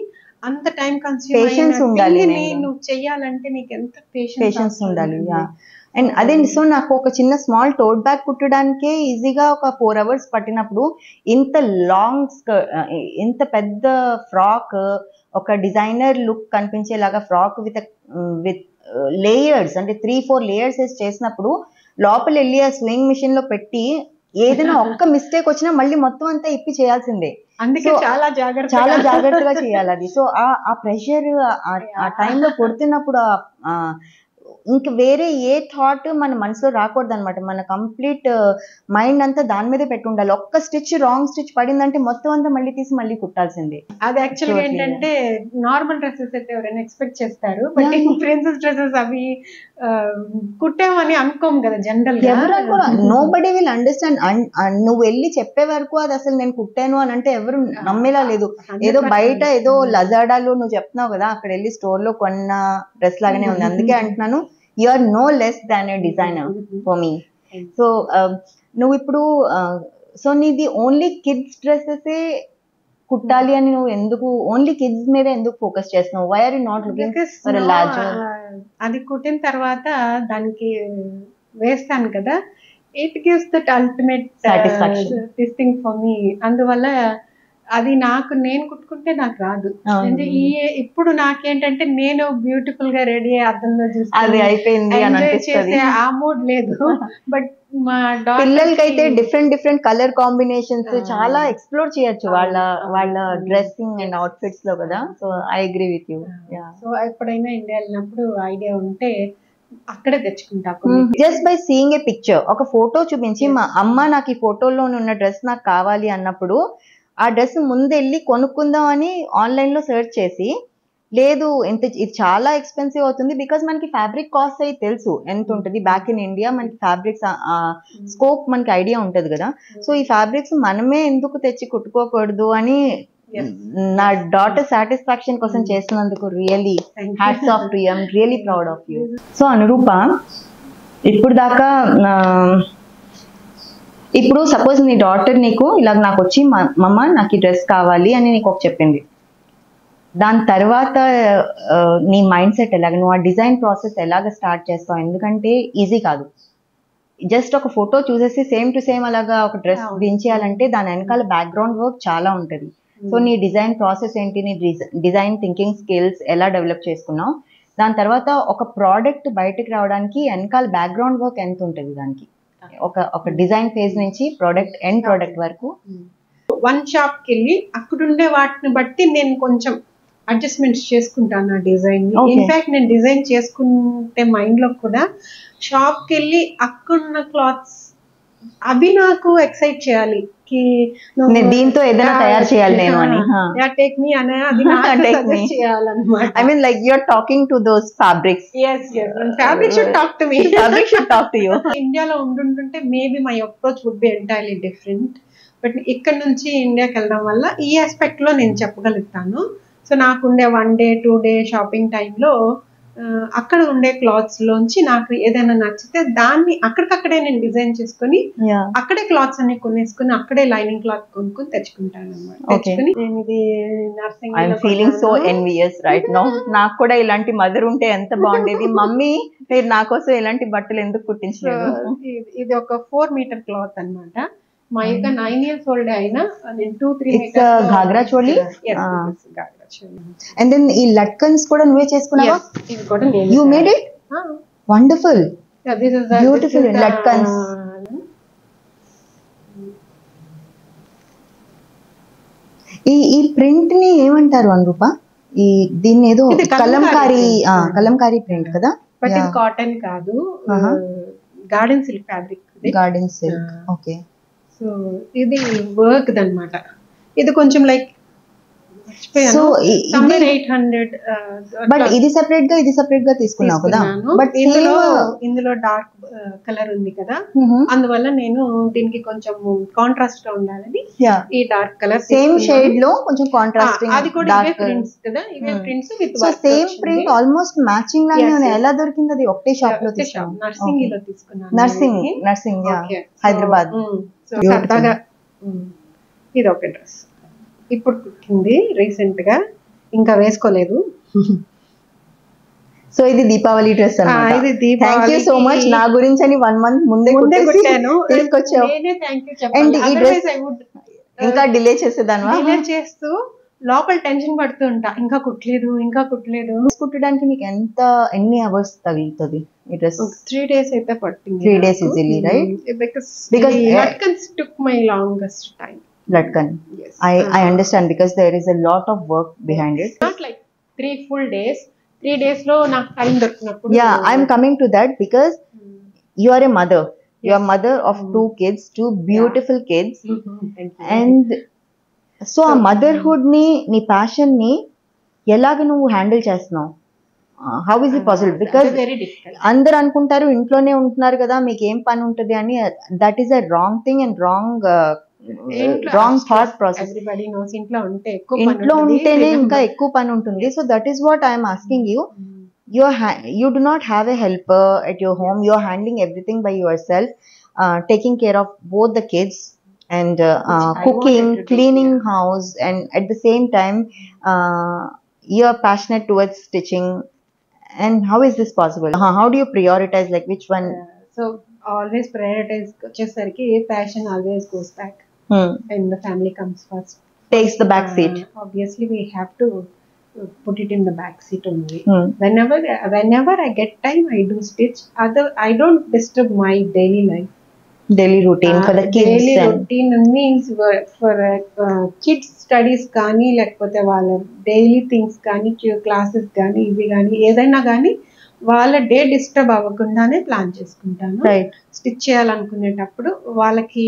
అంత టైం కన్స్యూమింగ్ నువ్వు చెయ్యాలంటే నీకు ఎంత పేషెన్స్ ఉండాలి. అండ్ అదే. సో నాకు ఒక చిన్న స్మాల్ టోట్ బ్యాగ్ కుట్టడానికే ఈజీగా ఒక 4 hours పట్టినప్పుడు ఇంత లాంగ్ ఇంత పెద్ద ఫ్రాక్, ఒక డిజైనర్ లుక్ కనిపించేలాగా ఫ్రాక్ విత్ లేయర్స్, అంటే 3-4 layers చేసినప్పుడు లోపల వెళ్ళి ఆ స్వింగ్ మిషన్ లో పెట్టి ఏదైనా ఒక్క మిస్టేక్ వచ్చినా మళ్ళీ మొత్తం అంతా ఇప్పి చేయాల్సిందే. అందుకే చాలా జాగ్రత్తగా చేయాలి అది. సో ఆ ప్రెషర్ ఆ టైంలో కొడుతున్నప్పుడు ఇంక వేరే ఏ థాట్ మన మనసులో రాకూడదు అనమాట. మన కంప్లీట్ మైండ్ అంతా దాని మీదే పెట్టి ఉండాలి. ఒక్క స్టిచ్ రాంగ్ స్టిచ్ పడిందంటే మొత్తం అంతా మళ్ళీ తీసి మళ్ళీ కుట్టాల్సిందే. అది యాక్చువల్గా ఏంటంటే నార్మల్ డ్రెస్సెస్ అయితే ఎవరైనా ఎక్స్పెక్ట్ చేస్తారు, బట్ ప్రిన్సెస్ డ్రెస్సెస్ అవి కుట్టామని అనుకోం కదా జనరల్ గా. Nobody will understand. నువ్వు వెళ్ళి చెప్పే వరకు అది అసలు నేను కుట్టాను అని అంటే ఎవరు నమ్మేలా లేదు. ఏదో బయట ఏదో లజాడాలో నువ్వు చెప్తున్నావు కదా, అక్కడ వెళ్ళి స్టోర్ లో కొన్న డ్రెస్ లాగానే ఉంది. అందుకే అంటున్నాను, you are no less than a designer for me. So నువ్వు ఇప్పుడు సో నీది ఓన్లీ కిడ్స్ డ్రెస్సెస్ కుట్టాలి అని నువ్వు ఎందుకు ఓన్లీ కిడ్స్ మీద ఎందుకు ఫోకస్ చేస్తున్నావు? Why are you not looking for a larger? అది కుట్టిన తర్వాత దానికి వేస్తాను కదా, it gives that ultimate satisfaction this thing for me. అందువల్ల అది నేను కుట్టుకుంటే నాకు రాదు. అంటే ఇప్పుడు నాకేంటంటే నేను బ్యూటిఫుల్ గా రెడీ అయ్యి అద్దంలో అది అయిపోయింది అని చేసే ఆ మూడ్ లేదు. బట్ మా పిల్లలకైతే డిఫరెంట్ కలర్ కాంబినేషన్స్ చాలా ఎక్స్ప్లోర్ చేయొచ్చు వాళ్ళ డ్రెస్సింగ్ అండ్ అవుట్ఫిట్స్ లో కదా. So I agree with you. So ఎప్పుడైనా ఇండియా వెళ్ళినప్పుడు ఐడియా ఉంటే అక్కడే తెచ్చుకుంటా. Just by seeing A picture, ఒక ఫోటో చూపించి మా అమ్మ నాకు ఈ ఫోటోలో ఉన్న డ్రెస్ నాకు కావాలి అన్నప్పుడు ఆ డ్రెస్ ముందు వెళ్ళి కొనుక్కుందాం అని ఆన్లైన్ లో సెర్చ్ చేసి, లేదు ఇది చాలా ఎక్స్పెన్సివ్ అవుతుంది, బికాస్ మనకి ఫ్యాబ్రిక్ కాస్ట్ అయితే తెలుసు ఎంత ఉంటుంది. బ్యాక్ ఇన్ ఇండియా మనకి ఫ్యాబ్రిక్స్ స్కోప్ మనకి ఐడియా ఉంటది కదా. సో ఈ ఫ్యాబ్రిక్స్ మనమే ఎందుకు తెచ్చి కుట్టుకోకూడదు అని నా డాటర్ సాటిస్ఫాక్షన్ కోసం చేస్తున్నందుకు really hats off to you. I'm really proud of you. So Anuroopa, ఇప్పుడు దాకా ఇప్పుడు సపోజ్ నీ డాటర్ నీకు ఇలాగ నాకు వచ్చి మమ్మ నాకు ఈ డ్రెస్ కావాలి అని నీకు ఒక చెప్పింది, దాని తర్వాత నీ మైండ్ సెట్ ఎలాగ, నువ్వు ఆ డిజైన్ ప్రాసెస్ ఎలాగ స్టార్ట్ చేస్తావు? ఎందుకంటే ఈజీ కాదు. జస్ట్ ఒక ఫోటో చూసేసి సేమ్ టు సేమ్ అలాగా ఒక డ్రెస్ దించేయాలంటే దాని వెనకాల బ్యాక్గ్రౌండ్ వర్క్ చాలా ఉంటుంది. సో నీ డిజైన్ ప్రాసెస్ ఏంటి, నీ డిజైన్ థింకింగ్ స్కిల్స్ ఎలా డెవలప్ చేసుకున్నావు? దాని తర్వాత ఒక ప్రోడక్ట్ బయటకు రావడానికి వెనకాల బ్యాక్గ్రౌండ్ వర్క్ ఎంత ఉంటుంది దానికి, ఒక డిజైన్ ఫేజ్ నుంచి ఎండ్ ప్రోడక్ట్ వరకు? వన్ షాప్ కి వెళ్ళి అక్కడ ఉండే వాటిని బట్టి నేను కొంచెం అడ్జస్ట్మెంట్స్ చేసుకుంటాను ఆ డిజైన్. ఇన్ఫాక్ట్ నేను డిజైన్ చేసుకుంటే మైండ్ లో కూడా షాప్ కి వెళ్ళి అక్కడున్న క్లాత్స్ అవి నాకు ఎక్సైట్ చేయాలి, దీంతో ఏదైనా తయారు చేయాలి నేను అని. టేక్ మీ అనే అది చేయాలన్నమాట. I mean like you are talking to those fabrics. yes fabric should talk to me. Fabric should talk to you. ఇండియాలో ఉండుంటుంటే maybe my approach would be entirely different. But ఇక్కడ నుంచి ఇండియాకి వెళ్ళడం వల్ల ఈ ఆస్పెక్ట్ లో నేను చెప్పగలుగుతాను. సో నాకుండే 1 day 2 day షాపింగ్ టైంలో అక్కడ ఉండే క్లాత్స్ లోంచి నాకు ఏదైనా నచ్చితే దాన్ని అక్కడికక్కడే నేను డిజైన్ చేసుకుని అక్కడే క్లాత్స్ అన్ని కొనేసుకుని అక్కడే లైనింగ్ క్లాత్ కొనుక్కొని తెచ్చుకుంటాను అన్నమాట. ఇది nursing. I'm feeling so envious right now. నాకు కూడా ఇలాంటి మదర్ ఉంటే ఎంత బాగుండేది. మమ్మీ మీరు నా కోసం ఇలాంటి బట్టలు ఎందుకు కుట్టించలేదు? ఇది ఒక 4 meter క్లాత్ అన్నమాట. మా యొక్క 9 years old అయినా నేను 2-3 meters Ghaghra chole. And then ఈ లట్కన్స్ కూడా నువ్వే చేసుకున్నావా? ఇవి కూడా నేను. You made it? Wonderful, beautiful latkans. ఈ ప్రింట్ ని ఏమంటారు అనురూప? దీన్ని ఏదో కలంకారీ ప్రింట్ కదా? బట్ ఇది కాటన్ కాదు, garden silk fabric. Garden silk, okay. So ఇది వర్క్ అన్నమాట. ఇది కొంచెం లైక్ సో 800. బట్ ఇది సెపరేట్ గా తీసుకున్నావు కదా? బట్ ఇందులో డార్క్ కలర్ ఉంది కదా, అందువల్ల నేను దీనికి కొంచెం కాంట్రాస్ట్ గా ఉండాలని ఈ డార్క్ కలర్ సేమ్ షేడ్ లో కొంచెం కాంట్రాస్టింగ్. అది కూడా ఇవే ప్రింట్స్ కదా, ఇవే prints with same print almost matching లానే ఉన్నాయి. ఎలా దొరికింది అది? ఒకటే షాప్ లో తీసుకున్నాను. నర్సింగ్ లో తీసుకున్నాను. నర్సింగ్ హైదరాబాద్. సో సరదాగా ఇది ఒక డ్రెస్ ఇప్పుడు కుట్టింది రీసెంట్ గా, ఇంకా వేసుకోలేదు. సో ఇది దీపావళి డ్రెస్ అన్నమాట. ఇది దీపావళి. Thank you so much. నా గురించి అని 1 month ముందే కుట్టాను, తీసుకొచ్చావు. నేనే థాంక్యూ చెప్పాలి. అదర్వైజ్ ఐ వుడ్ ఇంకా డిలే చేసేదానివా? డిలే చేస్తూ లోపల టెన్షన్ పడుతూ ఉంటా, ఇంకా కుట్టలేదు. కుట్టడానికి నీకు ఎన్ని అవర్స్ తగులుతుంది ఈ డ్రెస్? 3 days అయితే పట్టింది. 3 days easily, right? Because latkans took my longest time. Latkan, yes. I understand because there is a lot of work behind it. Not like 3 full days, 3 days లో నాకు టైం దొరికినప్పుడు Yeah, I'm coming to that because you are a mother. You are mother of 2 kids, 2 beautiful kids. Thank you. And so ఆ motherhood ని నీ passion ని ఎలాగ నువ్వు handle చేస్తున్నావు? How is it possible? Because very difficult. అందరు అనుకుంటారు ఇంట్లోనే ఉంటున్నారు కదా మీకు ఏం పని ఉంటుంది అని. That is a wrong thing and wrong thought process. Everybody knows ఇంట్లో ఉంటే ఎక్కువ ఇంట్లో ఉంటేనే ఇంకా ఎక్కువ పని ఉంటుంది. So that is what I'm asking you. You do not have a helper at your home. You are handling everything by yourself, taking care of both the kids and cooking, cleaning house, and at the same time you are passionate towards stitching. And how is this possible? How do you prioritize, like which one? So always prioritize వచ్చేసరికి passion always goes back and the family comes first. Takes the back seat. Obviously we have to put it in the back seat only. Whenever I get time I do stitch. I don't disturb my daily life. Daily routine for the kids. Daily routine means for kids studies కానీ లేకపోతే వాళ్ళ daily things కానీ classes కానీ ఇవి కానీ ఏదైనా కానీ వాళ్ళ డే డిస్టర్బ్ అవ్వకుండానే ప్లాన్ చేసుకుంటాను. స్టిచ్ చేయాలనుకునేటప్పుడు వాళ్ళకి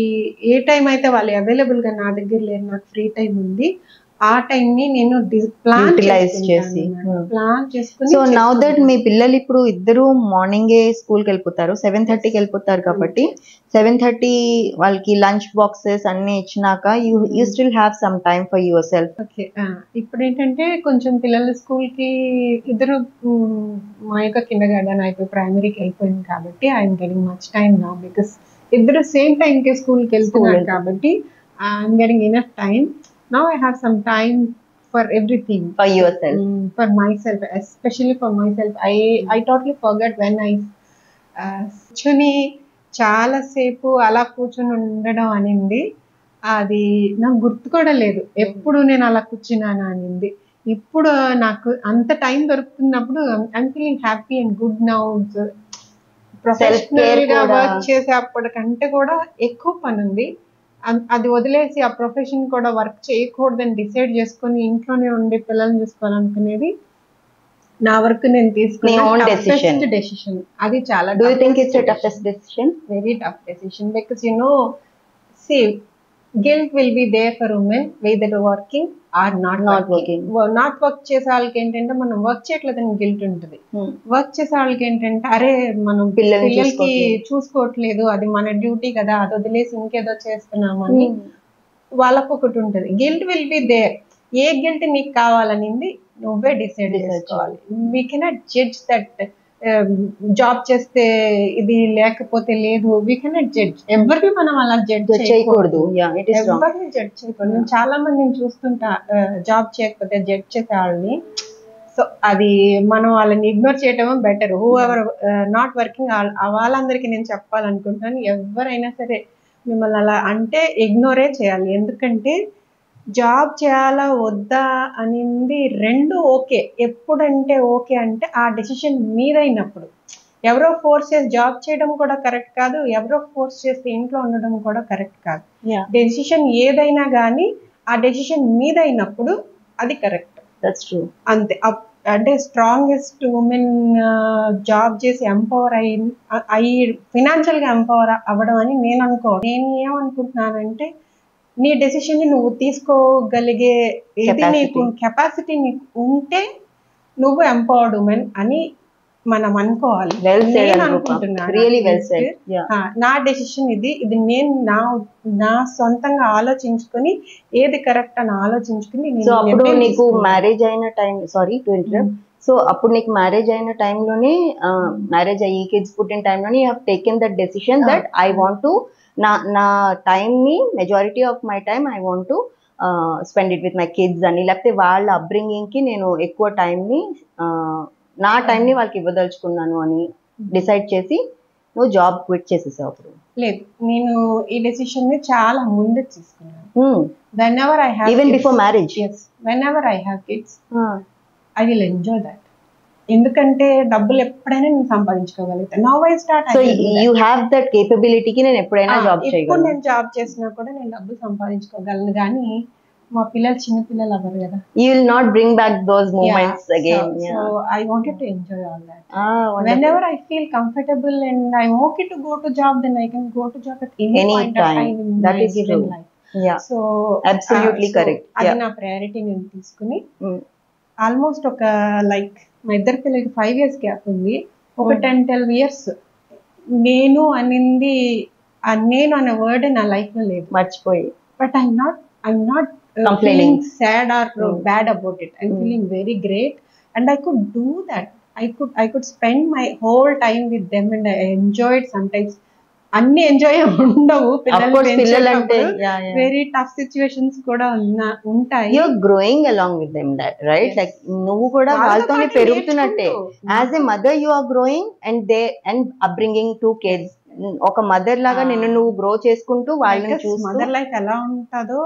ఏ టైం అయితే వాళ్ళు అవైలబుల్ గా నా దగ్గర లేరు, నాకు ఫ్రీ టైం ఉంది, ఆ టైం ని నేను ప్లాన్ చేసుకుని. సో నౌ దట్ మీ పిల్లలు ఇప్పుడు ఇద్దరు మార్నింగే స్కూల్ కి వెళ్ళిపోతారు, 7:30కి వెళ్ళిపోతారు కాబట్టి 7:30 వాళ్ళకి లంచ్ బాక్సెస్ అన్ని ఇచ్చినాక you still have some time for your self. Okay, ఇప్పుడు ఏంటంటే కొంచెం పిల్లలు స్కూల్ కి ఇద్దరు మా యొక్క కిండర్ గార్డెన్ అయిపోయి ప్రైమరీకి వెళ్ళిపోయింది కాబట్టి I'm getting much time now because ఇద్దరు సేమ్ టైం కి స్కూల్ కి వెళ్తున్నారు కాబట్టి I'm getting enough time. Now I have some time for everything. For yourself. For myself, especially for myself. I totally forgot when I కూర్చొని చాలాసేపు అలా కూర్చొని ఉండడం అనింది, అది నాకు గుర్తు కూడా లేదు ఎప్పుడు నేను అలా కూర్చున్నాను అనింది. ఇప్పుడు నాకు అంత టైం దొరుకుతున్నప్పుడు I'm feeling happy and good now. Professional గా వర్క్ చేసేప్పటికంటే కూడా ఎక్కువ పని ఉంది. అది వదిలేసి ఆ ప్రొఫెషన్ కూడా వర్క్ చేయకూడదని డిసైడ్ చేసుకొని ఇంట్లోనే ఉండి పిల్లల్ని చూసుకోవాలనుకునేది నా వర్క్ నేను తీసుకున్న డెసిషన్. అది చాలా very tough decision because you know see guilt will be there for women whether working or not working. Not work చేసే వాళ్ళకి ఏంటంటే మనం వర్క్ చేయట్లేదని గిల్ట్ ఉంటుంది. వర్క్ చేసే వాళ్ళకి ఏంటంటే అరే మనం పిల్లలకి చూసుకోవట్లేదు, అది మన డ్యూటీ కదా, అది వదిలేసి ఇంకేదో చేస్తున్నామని వాళ్ళకు ఒకటి ఉంటుంది. Guilt will be there. ఏ గిల్ట్ నీకు కావాలనింది నువ్వే డిసైడ్ చేసుకోవాలి. We cannot judge that job చేస్తే ఇది లేకపోతే లేదు. We cannot judge. ఎవరిని మనం అలా జడ్జ్ చేయకూడదు. ఎవరిని జడ్జ్ చేయకూడదు. నేను చాలా మందిని చూస్తుంటా జాబ్ చేయకపోతే జడ్జ్ చేసే వాళ్ళని. సో అది మనం వాళ్ళని ఇగ్నోర్ చేయటమే better. Who ever not working వాళ్ళందరికీ నేను చెప్పాలనుకుంటున్నాను, ఎవరైనా సరే మిమ్మల్ని అలా అంటే ఇగ్నోరే చేయాలి. ఎందుకంటే జాబ్ చేయాలా వద్దా అనింది రెండు ఓకే. ఎప్పుడంటే ఓకే అంటే ఆ డెసిషన్ మీదైనప్పుడు. ఎవరో ఫోర్స్ చేసి జాబ్ చేయడం కూడా కరెక్ట్ కాదు, ఎవరో ఫోర్స్ చేసి ఇంట్లో ఉండడం కూడా కరెక్ట్ కాదు. డెసిషన్ ఏదైనా కానీ ఆ డెసిషన్ మీదైనప్పుడు అది కరెక్ట్. That's true. అంతే. అంటే స్ట్రాంగెస్ట్ ఉమెన్ జాబ్ చేసి ఎంపవర్ అయ్యి ఫినాన్షియల్ గా ఎంపవర్ అవ్వడం అని నేను నేను ఏమనుకుంటున్నానంటే నీ డెసిషన్ ని నువ్వు తీసుకోగలిగే ఇది నీకు కెపాసిటీ నీకు ఉంటే నువ్వు ఎంపవర్డ్ ఉమెన్ అని మనం అనుకోవాలి. నేను అనుకుంటున్నాను నా డెసిషన్ ఇది నేను నా సొంతంగా ఆలోచించుకొని ఏది కరెక్ట్ అని ఆలోచించుకుని. సో అప్పుడు నీకు మ్యారేజ్ అయిన time, sorry to interrupt, so అప్పుడు నీకు మ్యారేజ్ అయిన టైంలోనే, మ్యారేజ్ అయ్యి కిడ్స్ పుట్టిన టైంలోనే you have taken that decision that I want to నా టైంని, majority of my time I want to spend it with my kids అని, లేకపోతే వాళ్ళ అప్బ్రింగింగ్కి నేను ఎక్కువ టైంని, నా టైంని వాళ్ళకి ఇవ్వదలుచుకున్నాను అని డిసైడ్ చేసి నువ్వు జాబ్ క్విట్ చేసేసావు. అప్పుడు లేదు, నేను ఈ డెసిషన్ ని చాలా ముందే తీసుకున్నాను. whenever I have even kids, before marriage. yes, whenever I have kids I will enjoy that. ఎందుకంటే డబ్బులు ఎప్పుడైనా నేను సంపాదించుకోగలుగుతాను. Now I start. So you have that కేపబిలిటీకి నేను ఎప్పుడైనా జాబ్ చేయగలను. ఇప్పుడు నేను జాబ్ చేసినా కూడా నేను డబ్బులు సంపాదించుకోగలను. కానీ మా పిల్లలు చిన్న పిల్లలు అవ్వరు కదా. You will not bring back those moments again. So I wanted to enjoy all that. Wonderful. Whenever I feel comfortable and I'm okay to go to job, then I can go to job at any point of time in That my is given true. life. Yeah. So Absolutely correct. అది నా priority నేను తీసుకుని Mm. Almost ఒక like మా ఇద్దరు పిల్లలకి 5 years gap ఉంది. ఒక 10-12 years నేను అనింది నేను అనే వర్డ్ నా లైఫ్ లో లేదు. మర్చిపోయి. But I'm not Complaining. feeling sad or bad about it. I'm feeling very great, and I could do that. I could spend my whole time with them, and I enjoyed sometimes. అన్ని enjoy ఉండవు పిల్లలంటే very tough situations కూడా ఉంటాయి. You're growing along with them, that right? Like నువ్వు కూడా వాళ్ళతోనే పెరుగుతున్నట్టే. As a mother you are growing, and upbringing 2 kids. ఒక mother లాగా నిన్ను నువ్వు గ్రో చేసుకుంటూ వాళ్ళని చూస్తూ మదర్ లైఫ్ ఎలా ఉంటుందో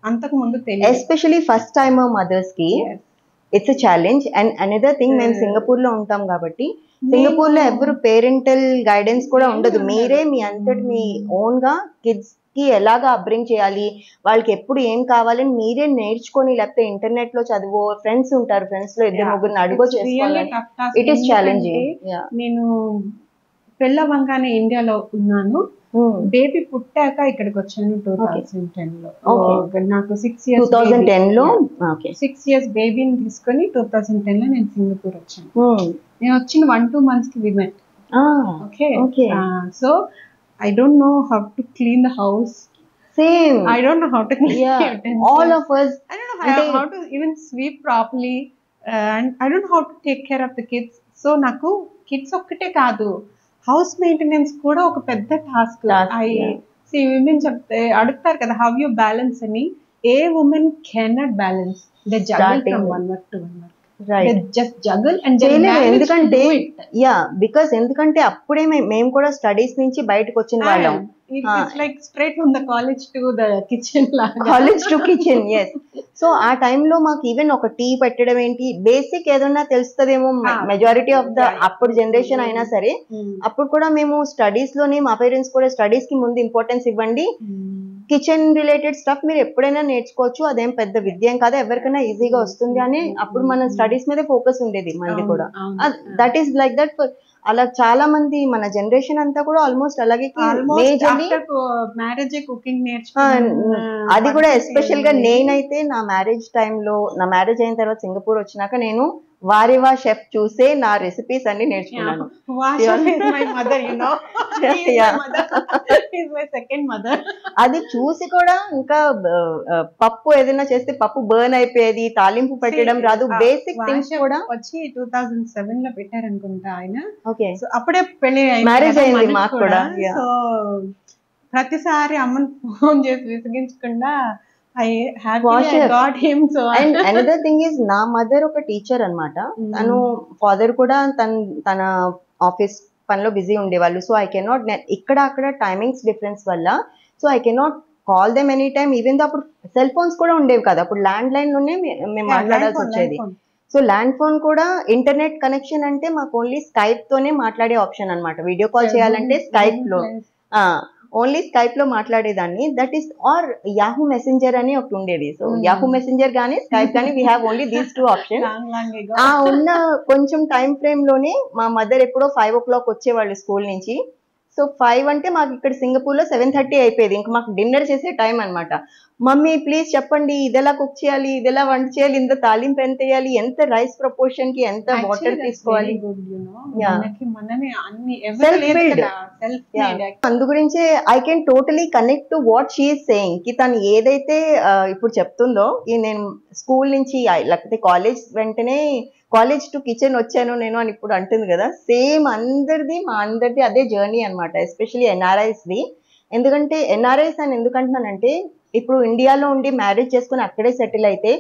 అంతకు ముందు తెలియదు. ఎస్పెషలీ ఫస్ట్ టైమ్ మదర్స్ కి it's a challenge. And another thing, మేము సింగపూర్ లో ఉంటాం కాబట్టి సింగపూర్ లో ఎవరు పేరెంటల్ గైడెన్స్ కూడా ఉండదు. మీరే మీ అంతటి మీ ఓన్ గా కిడ్స్ కి ఎలాగా అప్బ్రింగ్ చేయాలి, వాళ్ళకి ఎప్పుడు ఏం కావాలని మీరే నేర్చుకొని, లేకపోతే ఇంటర్నెట్ లో చదువు, ఫ్రెండ్స్ ఉంటారు, ఫ్రెండ్స్ లో 2-3 అడుగు చేసుకోవాలి. It is challenging. నేను పెళ్ళవంగానే ఇండియాలో ఉన్నాను. బేబీ పుట్టాక ఇక్కడికి వచ్చాను 2010 లో. నాకు 6 years 2010 లో 6 years బేబీని తీసుకొని 2010 లో నేను సింగపూర్ వచ్చాను. నేను వచ్చిన 1-2 months కి women. Okay. So I don't know how to clean the house. Same. I don't know how to clean all of us. I don't know how to even sweep properly, and I don't know how to take care of the kids. So నాకు kids ఒక్కటే కాదు, house maintenance కూడా ఒక పెద్ద task. Women చెప్తే అడుగుతారు కదా, how you balance అని. A women cannot balance. They juggle from one work to one work. Just juggle and ఎందుకంటే బికాస్ ఎందుకంటే అప్పుడే మేము కూడా స్టడీస్ నుంచి బయటకు వచ్చిన వాళ్ళం. Like straight from the college to the kitchen college to kitchen. Yes. So ఆ టైంలో మాకు ఈవెన్ ఒక టీ పెట్టడం ఏంటి బేసిక్ ఏదన్నా తెలుస్తుందేమో, మెజారిటీ ఆఫ్ ద అప్పుడు జనరేషన్ అయినా సరే. అప్పుడు కూడా మేము స్టడీస్ లోనే, మా పేరెంట్స్ కూడా స్టడీస్ కి ముందు ఇంపార్టెన్స్ ఇవ్వండి, కిచెన్ రిలేటెడ్ స్టఫ్ మీరు ఎప్పుడైనా నేర్చుకోవచ్చు, అదేం పెద్ద విద్య ఏం కాదు, ఎవరికైనా ఈజీగా వస్తుంది అని అప్పుడు మన స్టడీస్ మీద ఫోకస్ ఉండేది మంది కూడా. That is like that. అలా చాలా మంది మన జనరేషన్ అంతా కూడా ఆల్మోస్ట్ అలాగే. మ్యారేజ్ కుకింగ్ అది కూడా ఎస్పెషల్ గా నేనైతే నా మ్యారేజ్ టైంలో, నా మ్యారేజ్ అయిన తర్వాత సింగపూర్ వచ్చినాక నేను వారివా షెఫ్ చూసే నా రెసిపీస్ అన్ని నేర్చుకున్నాను. అది చూసి కూడా ఇంకా పప్పు ఏదైనా చేస్తే పప్పు బర్న్ అయిపోయేది, తాలింపు పెట్టడం రాదు, బేసిక్ థింగ్స్ కూడా. వచ్చి 2007 లో పెట్టారనుకుంటా ఆయన. ఓకే. అప్పుడే పెళ్లి మ్యారేజ్ అయింది మాకు కూడా. సో ప్రతిసారి అమ్మని ఫోన్ చేసి విసిగించకుండా అండ్ అనదర్ థింగ్ ఈజ్, నా మదర్ ఒక టీచర్ అన్నమాట. తను ఫాదర్ కూడా తన ఆఫీస్ పనిలో బిజీ ఉండేవాళ్ళు. సో ఐ కెనాట్, ఇక్కడ అక్కడ టైమింగ్స్ డిఫరెన్స్ వల్ల, so I cannot call them any time. Even though అప్పుడు సెల్ ఫోన్స్ కూడా ఉండేవి కదా, అప్పుడు ల్యాండ్ లైన్ లోనే మేము మాట్లాడాల్సి వచ్చేది. సో ల్యాండ్ ఫోన్ కూడా ఇంటర్నెట్ కనెక్షన్ అంటే మాకు ఓన్లీ స్కైప్ తోనే మాట్లాడే ఆప్షన్ అన్నమాట. వీడియో కాల్ చేయాలంటే స్కైప్ లో, ఓన్లీ స్కైప్ లో మాట్లాడేదాన్ని. That is or Yahoo Messenger అని ఒకటి ఉండేది. సో యాహూ మెసెంజర్ గానీ స్కైప్ గానీ we have only these 2 options. ఉన్న కొంచెం టైం ఫ్రేమ్ లోనే మా మదర్ ఎప్పుడో 5 o'clock వచ్చేవాళ్ళు స్కూల్ నుంచి. సో 5 అంటే మాకు ఇక్కడ సింగపూర్ లో 7:30 అయిపోయేది. ఇంకా మాకు డిన్నర్ చేసే టైం అనమాట. మమ్మీ ప్లీజ్ చెప్పండి, ఇది ఎలా కుక్ చేయాలి, ఇది ఎలా వంట చేయాలి, ఇంత తాలింపు ఎంత వేయాలి, ఎంత రైస్ ప్రపోర్షన్ కి ఎంత వాటర్ తీసుకోవాలి. అందు గురించే I can totally connect to what she is saying. కి తను ఏదైతే ఇప్పుడు చెప్తుందో, నేను స్కూల్ నుంచి లేకపోతే కాలేజ్ వెంటనే కాలేజ్ టు కిచెన్ వచ్చాను నేను అని ఇప్పుడు అంటుంది కదా, సేమ్ మా అందరిది అదే జర్నీ అనమాట. Especially NRIs the. ఎందుకంటే ఎన్ఆర్ఐస్ అని ఎందుకంటున్నానంటే, ఇప్పుడు ఇండియాలో ఉండి మ్యారేజ్ చేసుకుని అక్కడే సెటిల్ అయితే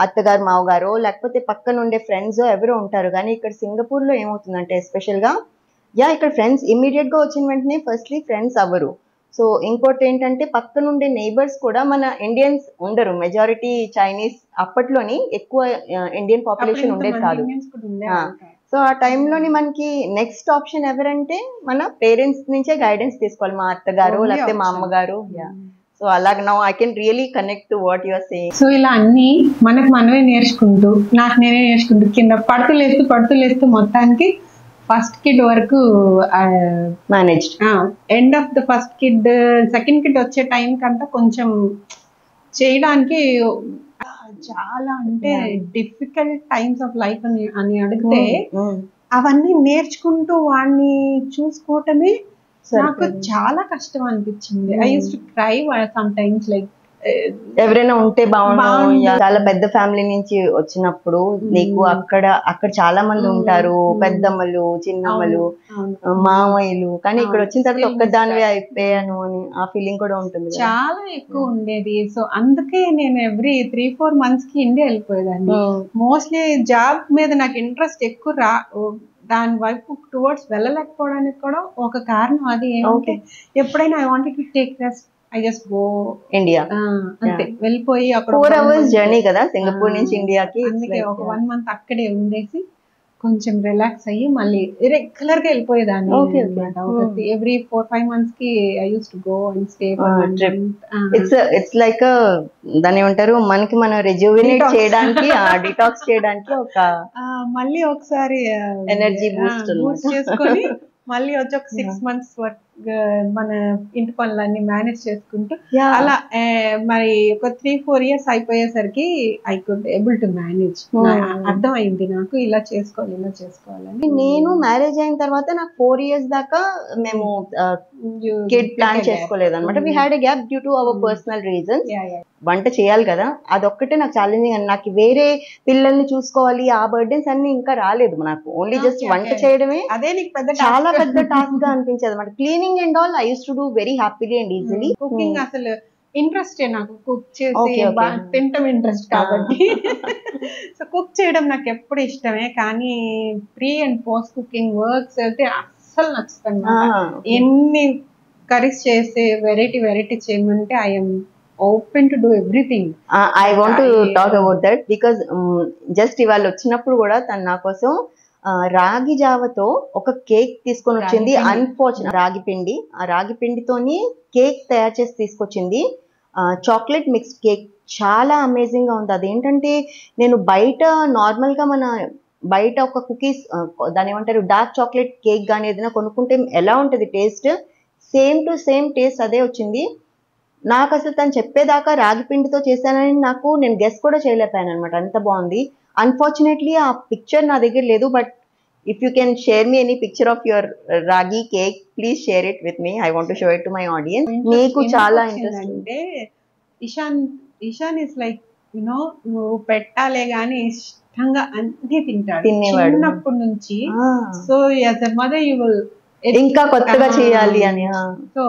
అత్తగారు మావగారు లేకపోతే పక్కన ఉండే ఫ్రెండ్స్ ఎవరో ఉంటారు. కానీ ఇక్కడ సింగపూర్ లో ఏమవుతుందంటే ఎస్పెషల్ గా ఇక్కడ ఫ్రెండ్స్ ఇమ్మీడియట్ గా వచ్చిన వెంటనే ఫస్ట్లీ ఫ్రెండ్స్ అవ్వరు. సో ఇంకోటి ఏంటంటే పక్కన ఉండే నైబర్స్ కూడా మన ఇండియన్స్ ఉండరు, మెజారిటీ చైనీస్. అప్పట్లోని ఎక్కువ ఇండియన్ పాపులేషన్ ఉండేది కాదు. సో ఆ టైంలోని మనకి నెక్స్ట్ ఆప్షన్ ఎవరంటే మన పేరెంట్స్ నుంచే గైడెన్స్ తీసుకోవాలి, మా అత్తగారు లేకపోతే మా అమ్మగారు. సో అలాగ now I can really connect to what you are saying. So ఇలా అన్ని మనకు మనమే నేర్చుకుంటూ నాకు నేనే నేర్చుకుంటూ కింద పడుతూ లేస్తూ మొత్తానికి ఫస్ట్ కిడ్ వరకు managed. End of the first kid second kid వచ్చే టైం కంతా కొంచెం చేయడానికి చాలా అంటే డిఫికల్ట్ టైమ్స్ ఆఫ్ లైఫ్ అని అడిగితే అవన్నీ నేర్చుకుంటూ వాడిని చూసుకోవటమే నాకు చాలా కష్టం అనిపించింది. I use to cry some times like ఎవరైనా ఉంటే బాగుండు. చాలా పెద్ద ఫ్యామిలీ నుంచి వచ్చినప్పుడు నీకు అక్కడ చాలా మంది ఉంటారు, పెద్దమ్మలు, చిన్నమ్మలు, మామయ్యలు, కానీ ఇక్కడ వచ్చిన తర్వాత ఒక్కదానివే అయిపోయాను అని ఆ ఫీలింగ్ కూడా ఉంటుంది. చాలా ఎక్కువ ఉండేది. సో అందుకే నేను ఎవ్రీ 3-4 months కి ఇండియా వెళ్ళిపోయేదాన్ని. మోస్ట్లీ జాబ్ మీద నాకు ఇంట్రెస్ట్ ఎక్కువ దాని వైపు టువర్డ్స్ వెళ్ళలేకపోవడానికి కూడా ఒక కారణం అది ఏంటంటే ఎప్పుడైనా I wanted to take rest, I just go India అంతే. వెళ్ళిపోయి అక్కడ 4 hours జర్నీ కదా సింగపూర్ నుంచి ఇండియాకి. అందుకే ఒక 1 month అక్కడే ఉండేసి కొంచెం రిలాక్స్ అయ్యి మళ్ళీ రెగ్యులర్ గా వెళ్ళిపోయేదాన్ని. ఎవ్రీ 4-5 months కి I use to go and stay. It's like దాన్ని ఏమంటారు, మనకి మనం రెజ్యూవినేట్ చేయడానికి, డిటాక్స్ చేయడానికి ఒక మళ్ళీ ఒకసారి ఎనర్జీ బూస్ట్ చేసుకొని మళ్ళీ వచ్చి ఒక 6 months వర్క్ మన ఇంటి పనులన్నీ మేనేజ్ చేసుకుంటూ అలా మరి ఒక 3-4 years అయిపోయేసరికి I could able to manage. అర్థమైంది నాకు ఇలా చేసుకోవాలని. నేను మ్యారేజ్ అయిన తర్వాత నాకు 4 years దాకా మేము కిడ్ ప్లాన్ చేసుకోలేదు అనమాట. We had a gap due to our personal reasons. వంట చేయాలి కదా, అదొక్కటే నాకు ఛాలెంజింగ్ అని. నాకు వేరే పిల్లల్ని చూసుకోవాలి, ఆ బర్డెన్స్ అన్ని ఇంకా రాలేదు నాకు. ఓన్లీ జస్ట్ వంట చేయడమే అదే నీకు చాలా పెద్ద టాస్క్ గా అనిపించేది అనమాట. Cleaning and all I use to do very happily and easily. Cooking అసలు ఇంట్రెస్ట్ నాకు, కుక్ చేసి తింటం ఇంట్రెస్ట్ కాబట్టి సో కుక్ చేయడం నాకు ఎప్పుడు ఇష్టమే. కానీ pre and post cooking works అయితే అస్సలు నచ్చుతాను. ఎన్ని కర్రీస్ చేసి వెరైటీ చేయమంటే I'm open to do everything. I want to talk about that because just ఇవాళ వచ్చినప్పుడు కూడా తను నా కోసం రాగి జావతో ఒక కేక్ తీసుకొని వచ్చింది. అన్ఫార్చునేట్ రాగి పిండి, ఆ రాగి పిండితోని కేక్ తయారు చేసి తీసుకొచ్చింది. చాక్లెట్ మిక్స్డ్ కేక్ చాలా అమేజింగ్ గా ఉంది. అదేంటంటే నేను బయట నార్మల్ గా మన బయట ఒక కుకీస్ దాని ఏమంటారు డార్క్ చాక్లెట్ కేక్ కానీ ఏదైనా కొనుక్కుంటే ఎలా ఉంటుంది taste, same to same taste అదే వచ్చింది. నాకు అసలు తను చెప్పేదాకా రాగి పిండితో చేశానని నేను గెస్ కూడా చేయలేకపోయాను అనమాట, అంత బాగుంది. అన్ఫార్చునేట్లీ ఆ పిక్చర్ నా దగ్గర లేదు, but if you can share me any picture of your ragi cake please share it with me. I want to show it to my audience. నీకు చాలా ఇంట్రెస్ట్ అంటే ఇషాన్ ఇస్ లైక్ యునో నువ్వు పెట్టాలే గానీ ఇష్టంగా అన్ని తింటాడు చిన్నప్పటి నుంచి. So as a mother you will ఇంకా కొత్తగా చేయాలి అని. సో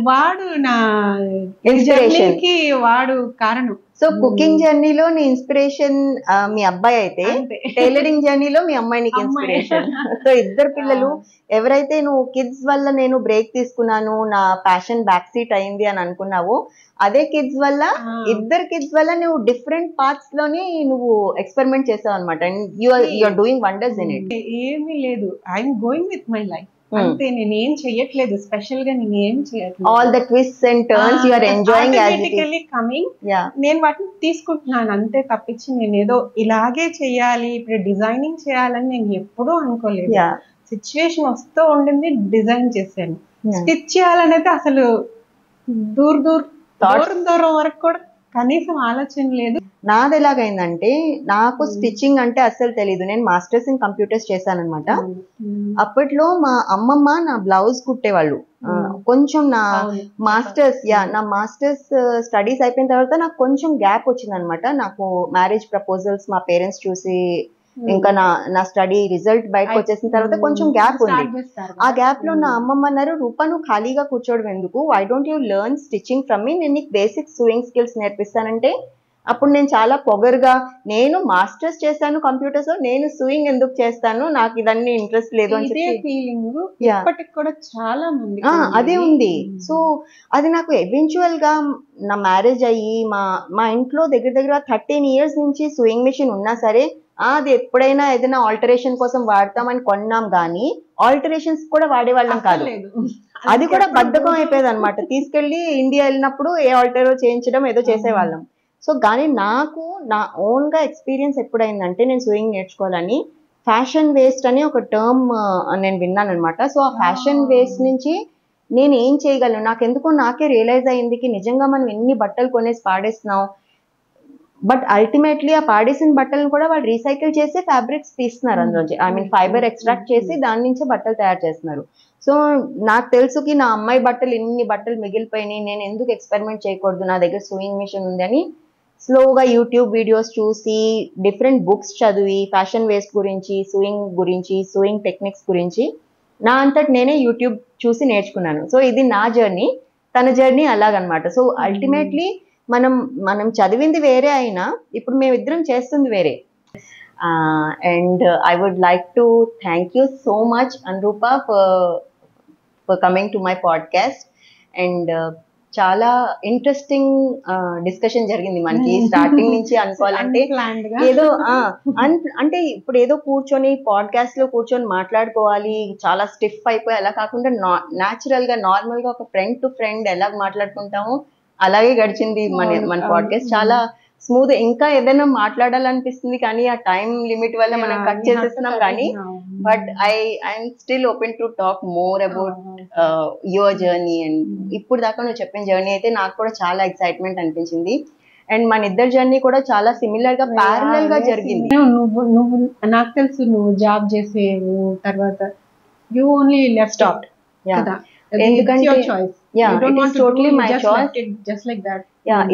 వాడు నా ఇన్స్పిరేషన్ కి వాడు కారణం. సో కుకింగ్ జర్నీలో నీ ఇన్స్పిరేషన్ మీ అబ్బాయి అయితే, టైలరింగ్ జర్నీలో మీ అమ్మాయి నీకు ఇన్స్పిరేషన్. సో ఇద్దరు పిల్లలు. ఎవరైతే నువ్వు కిడ్స్ వల్ల నేను బ్రేక్ తీసుకున్నాను, నా ప్యాషన్ బ్యాక్ సీట్ అయింది అని అనుకున్నావు, అదే కిడ్స్ వల్ల ఇద్దరు కిడ్స్ వల్ల నువ్వు డిఫరెంట్ పార్ట్స్ లోని నువ్వు ఎక్స్పెరిమెంట్ చేసావు అనమాట. And you are doing wonders in it. ఏమీ లేదు, I'm going with my life అంతే. నేను ఏం చెయ్యట్లేదు స్పెషల్ గా, నేను ఏం చేయట్లేదు. All the twists and turns you are enjoying as it is coming. నేను వాటిని తీసుకుంటున్నాను అంతే తప్పించి నేను ఏదో ఇలాగే చెయ్యాలి, ఇప్పుడు డిజైనింగ్ చేయాలని నేను ఎప్పుడూ అనుకోలేదు. సిచ్యువేషన్ వస్తూ ఉండింది, డిజైన్ చేశాను. స్టిచ్ చేయాలనేది అసలు దూరం వరకు కూడా కనీసం ఆలోచన లేదు. నాది ఎలాగైందంటే, నాకు స్టిచ్చింగ్ అంటే అస్సలు తెలీదు. నేను మాస్టర్స్ ఇన్ కంప్యూటర్స్ చేశాను అనమాట. అప్పట్లో మా అమ్మమ్మ నా బ్లౌజ్ కుట్టేవాళ్ళు. కొంచెం నా మాస్టర్స్ స్టడీస్ అయిపోయిన తర్వాత నాకు కొంచెం గ్యాప్ వచ్చింది అనమాట. నాకు మ్యారేజ్ ప్రపోజల్స్ మా పేరెంట్స్ చూసి, ఇంకా నా స్టడీ రిజల్ట్ బయటకు వచ్చేసిన తర్వాత కొంచెం గ్యాప్ ఉంది. ఆ గ్యాప్ లో నా అమ్మమ్మ అన్నారు, రూపా నువ్వు ఖాళీగా కూర్చోవడం ఎందుకు, why don't you learn stitching from me, నేను నీకు బేసిక్ సూయింగ్ స్కిల్స్ నేర్పిస్తానంటే, అప్పుడు నేను చాలా పొగరుగా, నేను మాస్టర్స్ చేశాను కంప్యూటర్స్ లో, నేను సూయింగ్ ఎందుకు చేస్తాను, నాకు ఇదన్నీ ఇంట్రెస్ట్ లేదు అని చెప్పి ఫీలింగ్ ఇప్పటికి కూడా చాలా మంది అదే ఉంది. సో అది నాకు ఎవెన్చువల్ గా నా మ్యారేజ్ అయ్యి మా ఇంట్లో దగ్గర 13 years నుంచి సూయింగ్ మిషన్ ఉన్నా సరే అది ఎప్పుడైనా ఏదైనా ఆల్టరేషన్ కోసం వాడతామని కొన్నాం కానీ ఆల్టరేషన్స్ కూడా వాడేవాళ్ళం కాదు. లేదు అది కూడా బద్ధకం అయిపోయేది అనమాట. తీసుకెళ్లి ఇండియా వెళ్ళినప్పుడు ఏ ఆల్టరో చేయించడం ఏదో చేసేవాళ్ళం. సో కానీ నాకు నా ఓన్ గా ఎక్స్పీరియన్స్ ఎప్పుడైందంటే నేను స్వింగ్ నేర్చుకోవాలని ఫ్యాషన్ వేస్ట్ అని ఒక టర్మ్ నేను విన్నాను అనమాట. సో ఆ ఫ్యాషన్ వేస్ట్ నుంచి నేను ఏం చేయగలను, నాకెందుకో నాకే రియలైజ్ అయ్యింది నిజంగా మనం ఎన్ని బట్టలు కొనేసి పాడేస్తున్నాం. బట్ అల్టిమేట్లీ ఆ పాడేసిన బట్టలను కూడా వాళ్ళు రీసైకిల్ చేసి ఫ్యాబ్రిక్స్ తీస్తున్నారు అందులోంచి. ఐ మీన్ ఫైబర్ ఎక్స్ట్రాక్ట్ చేసి దాని నుంచే బట్టలు తయారు చేస్తున్నారు. సో నాకు తెలుసుకి నా అమ్మాయి బట్టలు ఇన్ని బట్టలు మిగిలిపోయినాయి, నేను ఎందుకు ఎక్స్పెరిమెంట్ చేయకూడదు, నా దగ్గర సూయింగ్ మిషన్ ఉంది అని స్లోగా యూట్యూబ్ వీడియోస్ చూసి డిఫరెంట్ బుక్స్ చదివి ఫ్యాషన్ వేస్ట్ గురించి, సూయింగ్ టెక్నిక్స్ గురించి నా అంతటి నేనే యూట్యూబ్ చూసి నేర్చుకున్నాను. సో ఇది నా జర్నీ, తన జర్నీ అలాగనమాట. సో అల్టిమేట్లీ మనం చదివింది వేరే అయినా ఇప్పుడు మేమిద్దరం చేస్తుంది వేరే. And I would like to thank you so much Anuroopa for coming to my podcast. And చాలా ఇంట్రెస్టింగ్ డిస్కషన్ జరిగింది మనకి స్టార్టింగ్ నుంచి అనుకోవాలంటే. ఏదో అంటే ఇప్పుడు ఏదో కూర్చొని పాడ్కాస్ట్ లో కూర్చొని మాట్లాడుకోవాలి చాలా స్టిఫ్ అయిపోయి అలా కాకుండా న్యాచురల్ గా నార్మల్ గా ఒక ఫ్రెండ్ టు ఫ్రెండ్ ఎలా మాట్లాడుకుంటామో అలాగే గడిచింది మన పాడ్కాస్ట్. చాలా స్మూత్. ఇంకా ఏదైనా మాట్లాడాలనిపిస్తుంది కానీ ఆ టైం లిమిట్ వల్ల మనం కట్ చేసేస్తున్నాం కానీ but I'm still open to talk more about your journey. And ఇప్పుడు దాకా నువ్వు చెప్పిన జర్నీ అయితే నాకు కూడా చాలా ఎక్సైట్మెంట్ అనిపించింది. అండ్ మన ఇద్దరు జర్నీ కూడా చాలా సిమిలర్ గా ప్యారలల్ గా జరిగింది. నువ్వు నాకు తెలుసు నువ్వు జాబ్ చేసేవు తర్వాత యూ ఓన్లీ లెఫ్ట్ స్టాప్ కదా, ఎందుకంటే totally my choice just like that.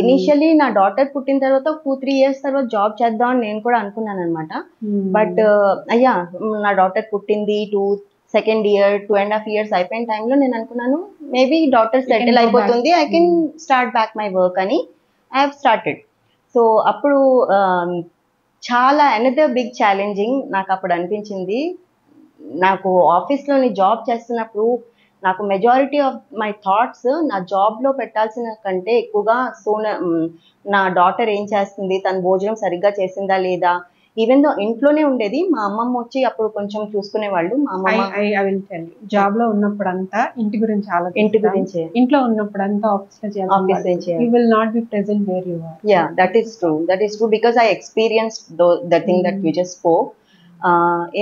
Initially నా డాటర్ పుట్టిన తర్వాత 2-3 years తర్వాత జాబ్ చేద్దాం అని నేను కూడా అనుకున్నాను అనమాట. బట్ అయ్యా నా డాటర్ పుట్టింది 2nd year 2.5 years అయిపోయిన టైంలో నేను అనుకున్నాను మేబీ డాటర్ సెటిల్ అయిపోతుంది, I can start back my work అని ఐ హావ్ స్టార్టెడ్. సో అప్పుడు చాలా అనదర్ బిగ్ ఛాలెంజింగ్ నాకు అప్పుడు అనిపించింది. నాకు ఆఫీస్లోని జాబ్ చేస్తున్నప్పుడు నాకు మెజారిటీ ఆఫ్ మై థాట్స్ నా జాబ్లో పెట్టాల్సిన కంటే ఎక్కువగా నా డాటర్ ఏం చేస్తుంది, తన భోజనం సరిగ్గా చేసిందా లేదా, ఈవెన్ దో ఇంట్లోనే ఉండేది. మా అమ్మమ్మ వచ్చి అప్పుడు కొంచెం చూసుకునేవాళ్ళు. మా అమ్మమ్మ జాబ్ లో ఉన్నప్పుడు అంతా ఇంటి గురించి ఇంట్లో ఉన్నప్పుడు అంతా office you will not be present where you are. Yeah that is true because I experienced the thing that you just spoke.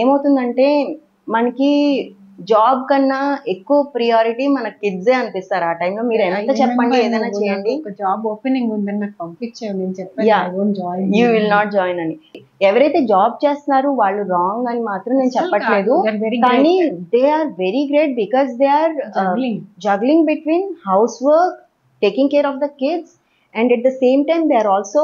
ఏమవుతుందంటే మనకి జాబ్ కన్నా ఎక్కువ ప్రియారిటీ మన కిడ్సే అనిపిస్తారు ఆ టైంలో. మీరు ఎంత చెప్పండి ఏదైనా చేయండి, జాబ్ ఓపెనింగ్ ఉందని నాకు పంపించావు, నేను చెప్పాను యూ విల్ నాట్ జాయిన్ అని. ఎవరైతే జాబ్ చేస్తున్నారో వాళ్ళు రాంగ్ అని మాత్రం నేను చెప్పట్లేదు, కానీ they are very great because they are juggling between house work, taking care of the kids, and at the same time they are also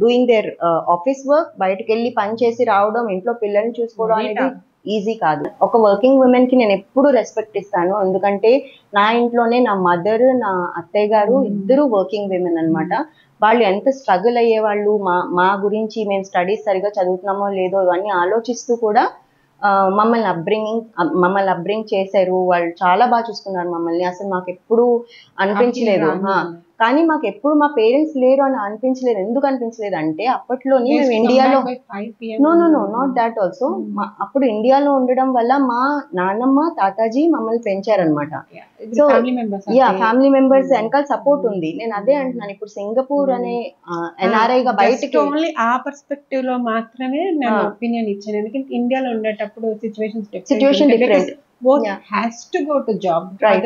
doing their office work. బయటకు వెళ్ళి పని చేసి రావడం, ఇంట్లో పిల్లల్ని చూసుకోవడం అనేది ఈజీ కాదు. ఒక వర్కింగ్ ఉమెన్ కి నేను ఎప్పుడు రెస్పెక్ట్ ఇస్తాను, ఎందుకంటే నా ఇంట్లోనే నా మదర్, నా అత్తయ్య గారు ఇద్దరు వర్కింగ్ విమెన్ అనమాట. వాళ్ళు ఎంత స్ట్రగుల్ అయ్యేవాళ్ళు, మా గురించి మేము స్టడీస్ సరిగా చదువుతున్నామో లేదో ఇవన్నీ ఆలోచిస్తూ కూడా మమ్మల్ని అప్బ్రింగ్ చేశారు. వాళ్ళు చాలా బాగా చూసుకున్నారు మమ్మల్ని. అసలు మాకు ఎప్పుడు అనిపించలేదు, కానీ మాకు ఎప్పుడు మా పేరెంట్స్ లేరు అని అనిపించలేదు. ఎందుకు అనిపించలేదు అంటే అప్పట్లోనే మేము ఇండియాలో నాట్ దాట్ ఆల్సో అప్పుడు ఇండియాలో ఉండడం వల్ల మా నాన్నమ్మ తాతాజీ మమ్మల్ని పెంచారనమాట. సో ఫ్యామిలీ మెంబర్స్ వెనకాల సపోర్ట్ ఉంది. నేను అదే అంటున్నాను, ఇప్పుడు సింగపూర్ అనే ఎన్ఆర్ఐ గా బయటకి ఓన్లీ ఆ పర్స్పెక్టివ్ లో మాత్రమే నేను ఒపీనియన్ ఇచ్చాను. ఎందుకంటే ఇండియాలో ఉండేటప్పుడు situation different, both has to go to job, right?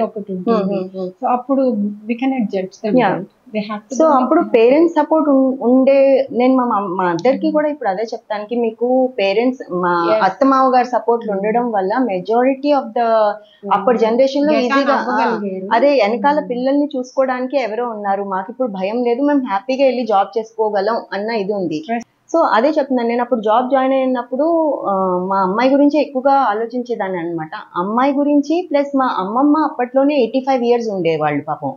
So అప్పుడు we cannot judge them, right? They have to. So అప్పుడు పేరెంట్స్ సపోర్ట్ ఉండే నేను మా మదర్కి కూడా ఇప్పుడు అదే చెప్తానికి, మీకు పేరెంట్స్ మా అత్తమావ గారి సపోర్ట్లు ఉండడం వల్ల మెజారిటీ ఆఫ్ ద అప్పటి జనరేషన్ లో ఈజీగా అదే వెనకాల పిల్లల్ని చూసుకోవడానికి ఎవరో ఉన్నారు, మాకు ఇప్పుడు భయం లేదు, మేము హ్యాపీగా వెళ్ళి జాబ్ చేసుకోగలం అన్న ఇది ఉంది. సో అదే చెప్తున్నాను, నేను అప్పుడు జాబ్ జాయిన్ అయినప్పుడు మా అమ్మాయి గురించి ఎక్కువగా ఆలోచించేదాన్ని అనమాట. అమ్మాయి గురించి ప్లస్ మా అమ్మమ్మ అప్పట్లోనే 85 years ఉండేవాళ్ళు పాపం.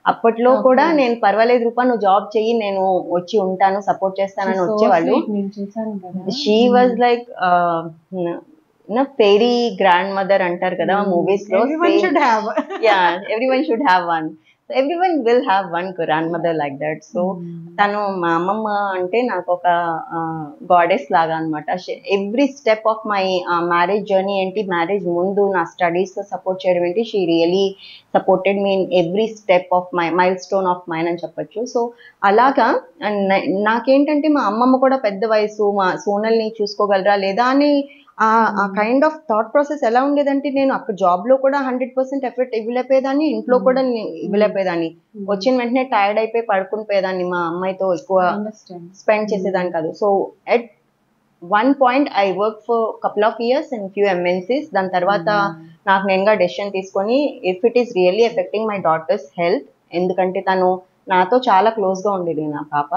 అప్పట్లో కూడా నేను పర్వాలేదు రూపా నువ్వు జాబ్ చెయ్యి, నేను వచ్చి ఉంటాను, సపోర్ట్ చేస్తానని వచ్చేవాళ్ళు. She was like fairy grand mother అంటారు కదా మూవీస్ లో, everyone should have one. everyone will have one grandmother like that. So తను మా అమ్మమ్మ అంటే నాకు ఒక గాడెస్ లాగా అనమాట. Every step of my marriage journey ఏంటి, మ్యారేజ్ ముందు నా స్టడీస్ సపోర్ట్ చేయడం ఏంటి, she really supported me in every step of my milestone of mine అని చెప్పొచ్చు. సో అలాగా నాకేంటంటే మా అమ్మమ్మ కూడా పెద్ద వయసు, మా సోనల్ని చూసుకోగలరా లేదా అని ఆ కైండ్ ఆఫ్ థాట్ ప్రాసెస్ ఎలా ఉండేదంటే, నేను అక్కడ జాబ్ లో కూడా 100% ఎఫర్ట్ ఇవ్వలేకపోయేదాన్ని, ఇంట్లో కూడా ఇవ్వలేకపోయేదాన్ని. వచ్చిన వెంటనే టైర్డ్ అయిపోయి పడుకుని పోయేదాన్ని, మా అమ్మాయితో ఎక్కువ స్పెండ్ చేసేదాన్ని కాదు. So at one point I work for couple of years and few MNCs. దాని తర్వాత నాకు నేనుగా డెసిషన్ తీసుకొని, if it is really effecting my daughters health, ఎందుకంటే తను నాతో చాలా క్లోజ్ గా ఉండేది నా పాప.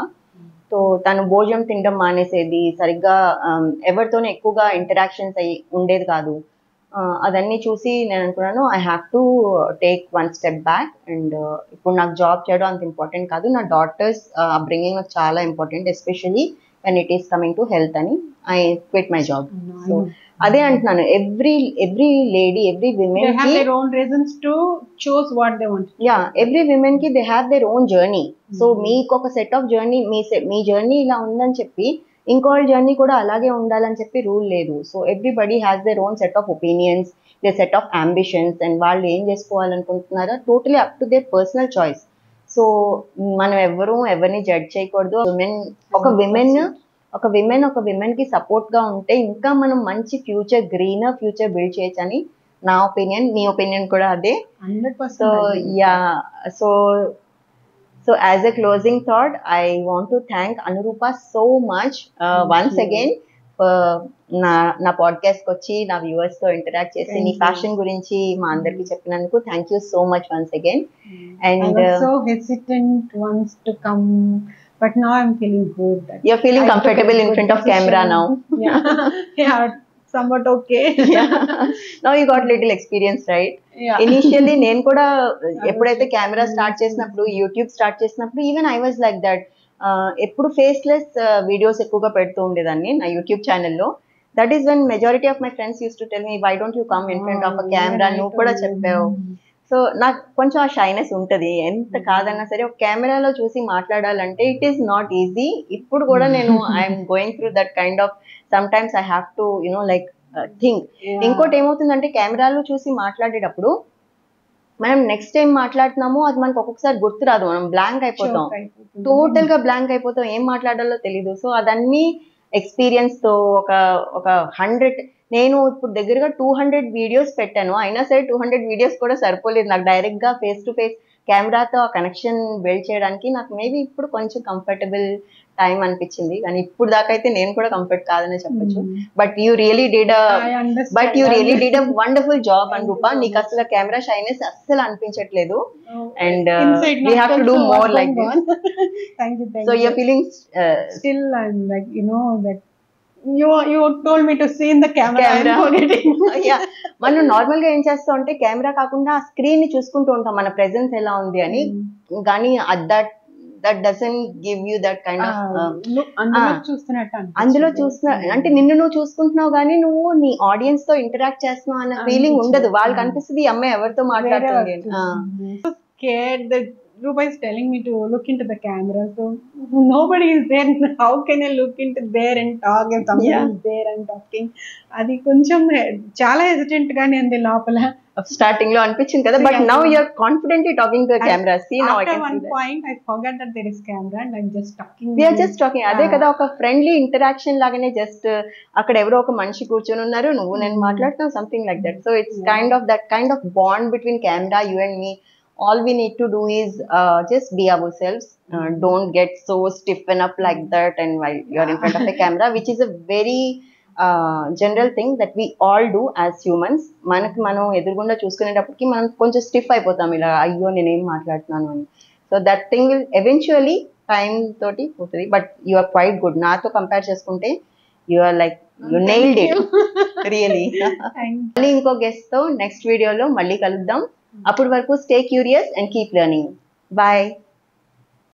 సో తను భోజనం తినడం మానేసేది, సరిగ్గా ఎవరితోనే ఎక్కువగా ఇంటరాక్షన్స్ అయ్యి ఉండేది కాదు. అదన్నీ చూసి నేను అనుకున్నాను, I have to take one step back. And ఇప్పుడు నాకు జాబ్ చేయడం అంత ఇంపార్టెంట్ కాదు, నా డాటర్స్ అప్బ్రింగింగ్ నాకు చాలా important, especially when it is coming to health అని I quit my job. So అదే అంటున్నాను, every lady, every women they have their own reasons to choose what they want. Yeah, every women కి they have their own journey. So మీకు ఒక set of journey, me journey ఇలా ఉందని చెప్పి ఇంకోళ్ళ journey కూడా అలాగే ఉండాలని చెప్పి రూల్ లేదు. So everybody has their own set of opinions, their set of ambitions, and వాళ్ళు ఏం చేసుకోవాలనుకుంటున్నారో totally up to their personal choice. So మనం ఎవరిని జడ్జ్ చేయకూడదు. ఒక విమెన్ కి సపోర్ట్ గా ఉంటే ఇంకా మనం మంచి ఫ్యూచర్, గ్రీనర్ ఫ్యూచర్ బిల్డ్ చేయొచ్చు అని నా ఒపీనియన్. నీ ఒపీనియన్ కూడా అదే. 100%. So yeah, so as a closing thought, I want to thank Anuroopa so much once again నా పాడ్కాస్ట్ కి వచ్చి నా వ్యూవర్స్ తో ఇంటరాక్ట్ చేసి నీ ఫ్యాషన్ గురించి మా అందరికి చెప్పినందుకు thank you so much once again. And I was so hesitant once to come, but now I'm feeling good. You're feeling comfortable in front of camera now. Yeah, somewhat okay. Yeah. Now you got little experience, right? Yeah. Initially నేను కూడా ఎప్పుడైతే camera start చేసినప్పుడు, YouTube start చేసినప్పుడు, even I was like that. ఎప్పుడు faceless videos ఎక్కువగా పెడుతూ ఉండేదాన్ని నా యూట్యూబ్ ఛానల్లో. That is when majority of my friends use to tell me, why don't you come in front of a camera, నువ్వు కూడా చెప్పావు. సో నాకు కొంచెం ఆ షైనెస్ ఉంటుంది, ఎంత కాదన్నా సరే ఒక కెమెరాలో చూసి మాట్లాడాలంటే ఇట్ ఈస్ నాట్ ఈజీ. ఇప్పుడు కూడా నేను I'm going through that kind of, some times I have to like think. ఇంకోటి ఏమవుతుందంటే, కెమెరాలో చూసి మాట్లాడేటప్పుడు మనం నెక్స్ట్ టైం మాట్లాడుతున్నాము, అది మనకు ఒక్కొక్కసారి గుర్తు రాదు, మనం బ్లాంక్ అయిపోతాం, టోటల్ గా బ్లాంక్ అయిపోతాం, ఏం మాట్లాడాలో తెలీదు. సో అదన్నీ ఎక్స్పీరియన్స్ తో ఒక 100, నేను ఇప్పుడు దగ్గరగా 200 వీడియోస్ పెట్టాను, అయినా సరే 200 వీడియోస్ కూడా సరిపోలేదు నాకు డైరెక్ట్ గా ఫేస్ టు ఫేస్ కెమెరాతో ఆ కనెక్షన్ బిల్డ్ చేయడానికి. నాకు మేబీ ఇప్పుడు కొంచెం కంఫర్టబుల్ టైం అనిపించింది, కానీ ఇప్పుడు దాకా అయితే నేను కూడా కంఫర్ట్ కాదనే చెప్పొచ్చు. But you really did a wonderful job Anuroopa. నీకు అసలు కెమెరా షైనెస్ అస్సలు అనిపించట్లేదు, and we have to do more like this. Thank you. So you're feeling still I'm like, that you told me to see in the camera. I'm forgetting. Yeah, మనం normal గా ఏం చేస్తాం అంటే, camera కాకుండా ఆ screen ని చూసుకుంటూ ఉంటాం మన ప్రెసెన్స్ ఎలా ఉంది అని, కానీ that doesn't give you that kind of అందులో చూస్తున్నా అంటే నిన్ను నువ్వు చూసుకుంటున్నావు, కానీ నువ్వు నీ ఆడియన్స్ తో ఇంటరాక్ట్ చేస్తున్నావు అన్న ఫీలింగ్ ఉండదు. వాళ్ళకి అనిపిస్తుంది ఈ అమ్మాయి ఎవరితో మాట్లాడుతుంది. Scared that Rupa is telling me to look into the camera, so nobody is there. How can I look into there and talk if someone is there and talking? అది కొంచెం చాలా హెసిటెంట్ గానే ఉంది లోపల. స్టార్టింగ్ లో అనిపించింది కదా, but now you are confidently talking to the camera. See now I can see that. Point I forgot that there is camera and I'm just talking. We are just talking. అదే కదా, ఒక friendly interaction లాగానే, just అక్కడ ఎవరో ఒక మనిషి కూర్చొని ఉన్నారు, నువ్వు నేను మాట్లాడుతాం, something like that. So it's kind of that kind of bond between camera, you and me. All we need to do is just be ourselves. Don't get so stiffen up like that and while you're in front of the camera, which is a very general thing that we all do as humans. మనం ఎదురుగుండా చూసుకునేటప్పటికి మనం కొంచెం stiff అయిపోతాం, ఇలా అయ్యో నేనేం మాట్లాడుతున్నాను అని. So that thing will eventually time తోటి పోతుంది. But you are quite good. నాతో కంపేర్ చేసుకుంటే you are like you nailed it really. మళ్ళీ ఇంకో గెస్ట్ తో నెక్స్ట్ వీడియోలో మళ్ళీ కలుద్దాం. అప్పటి వరకు stay curious and keep learning. Bye.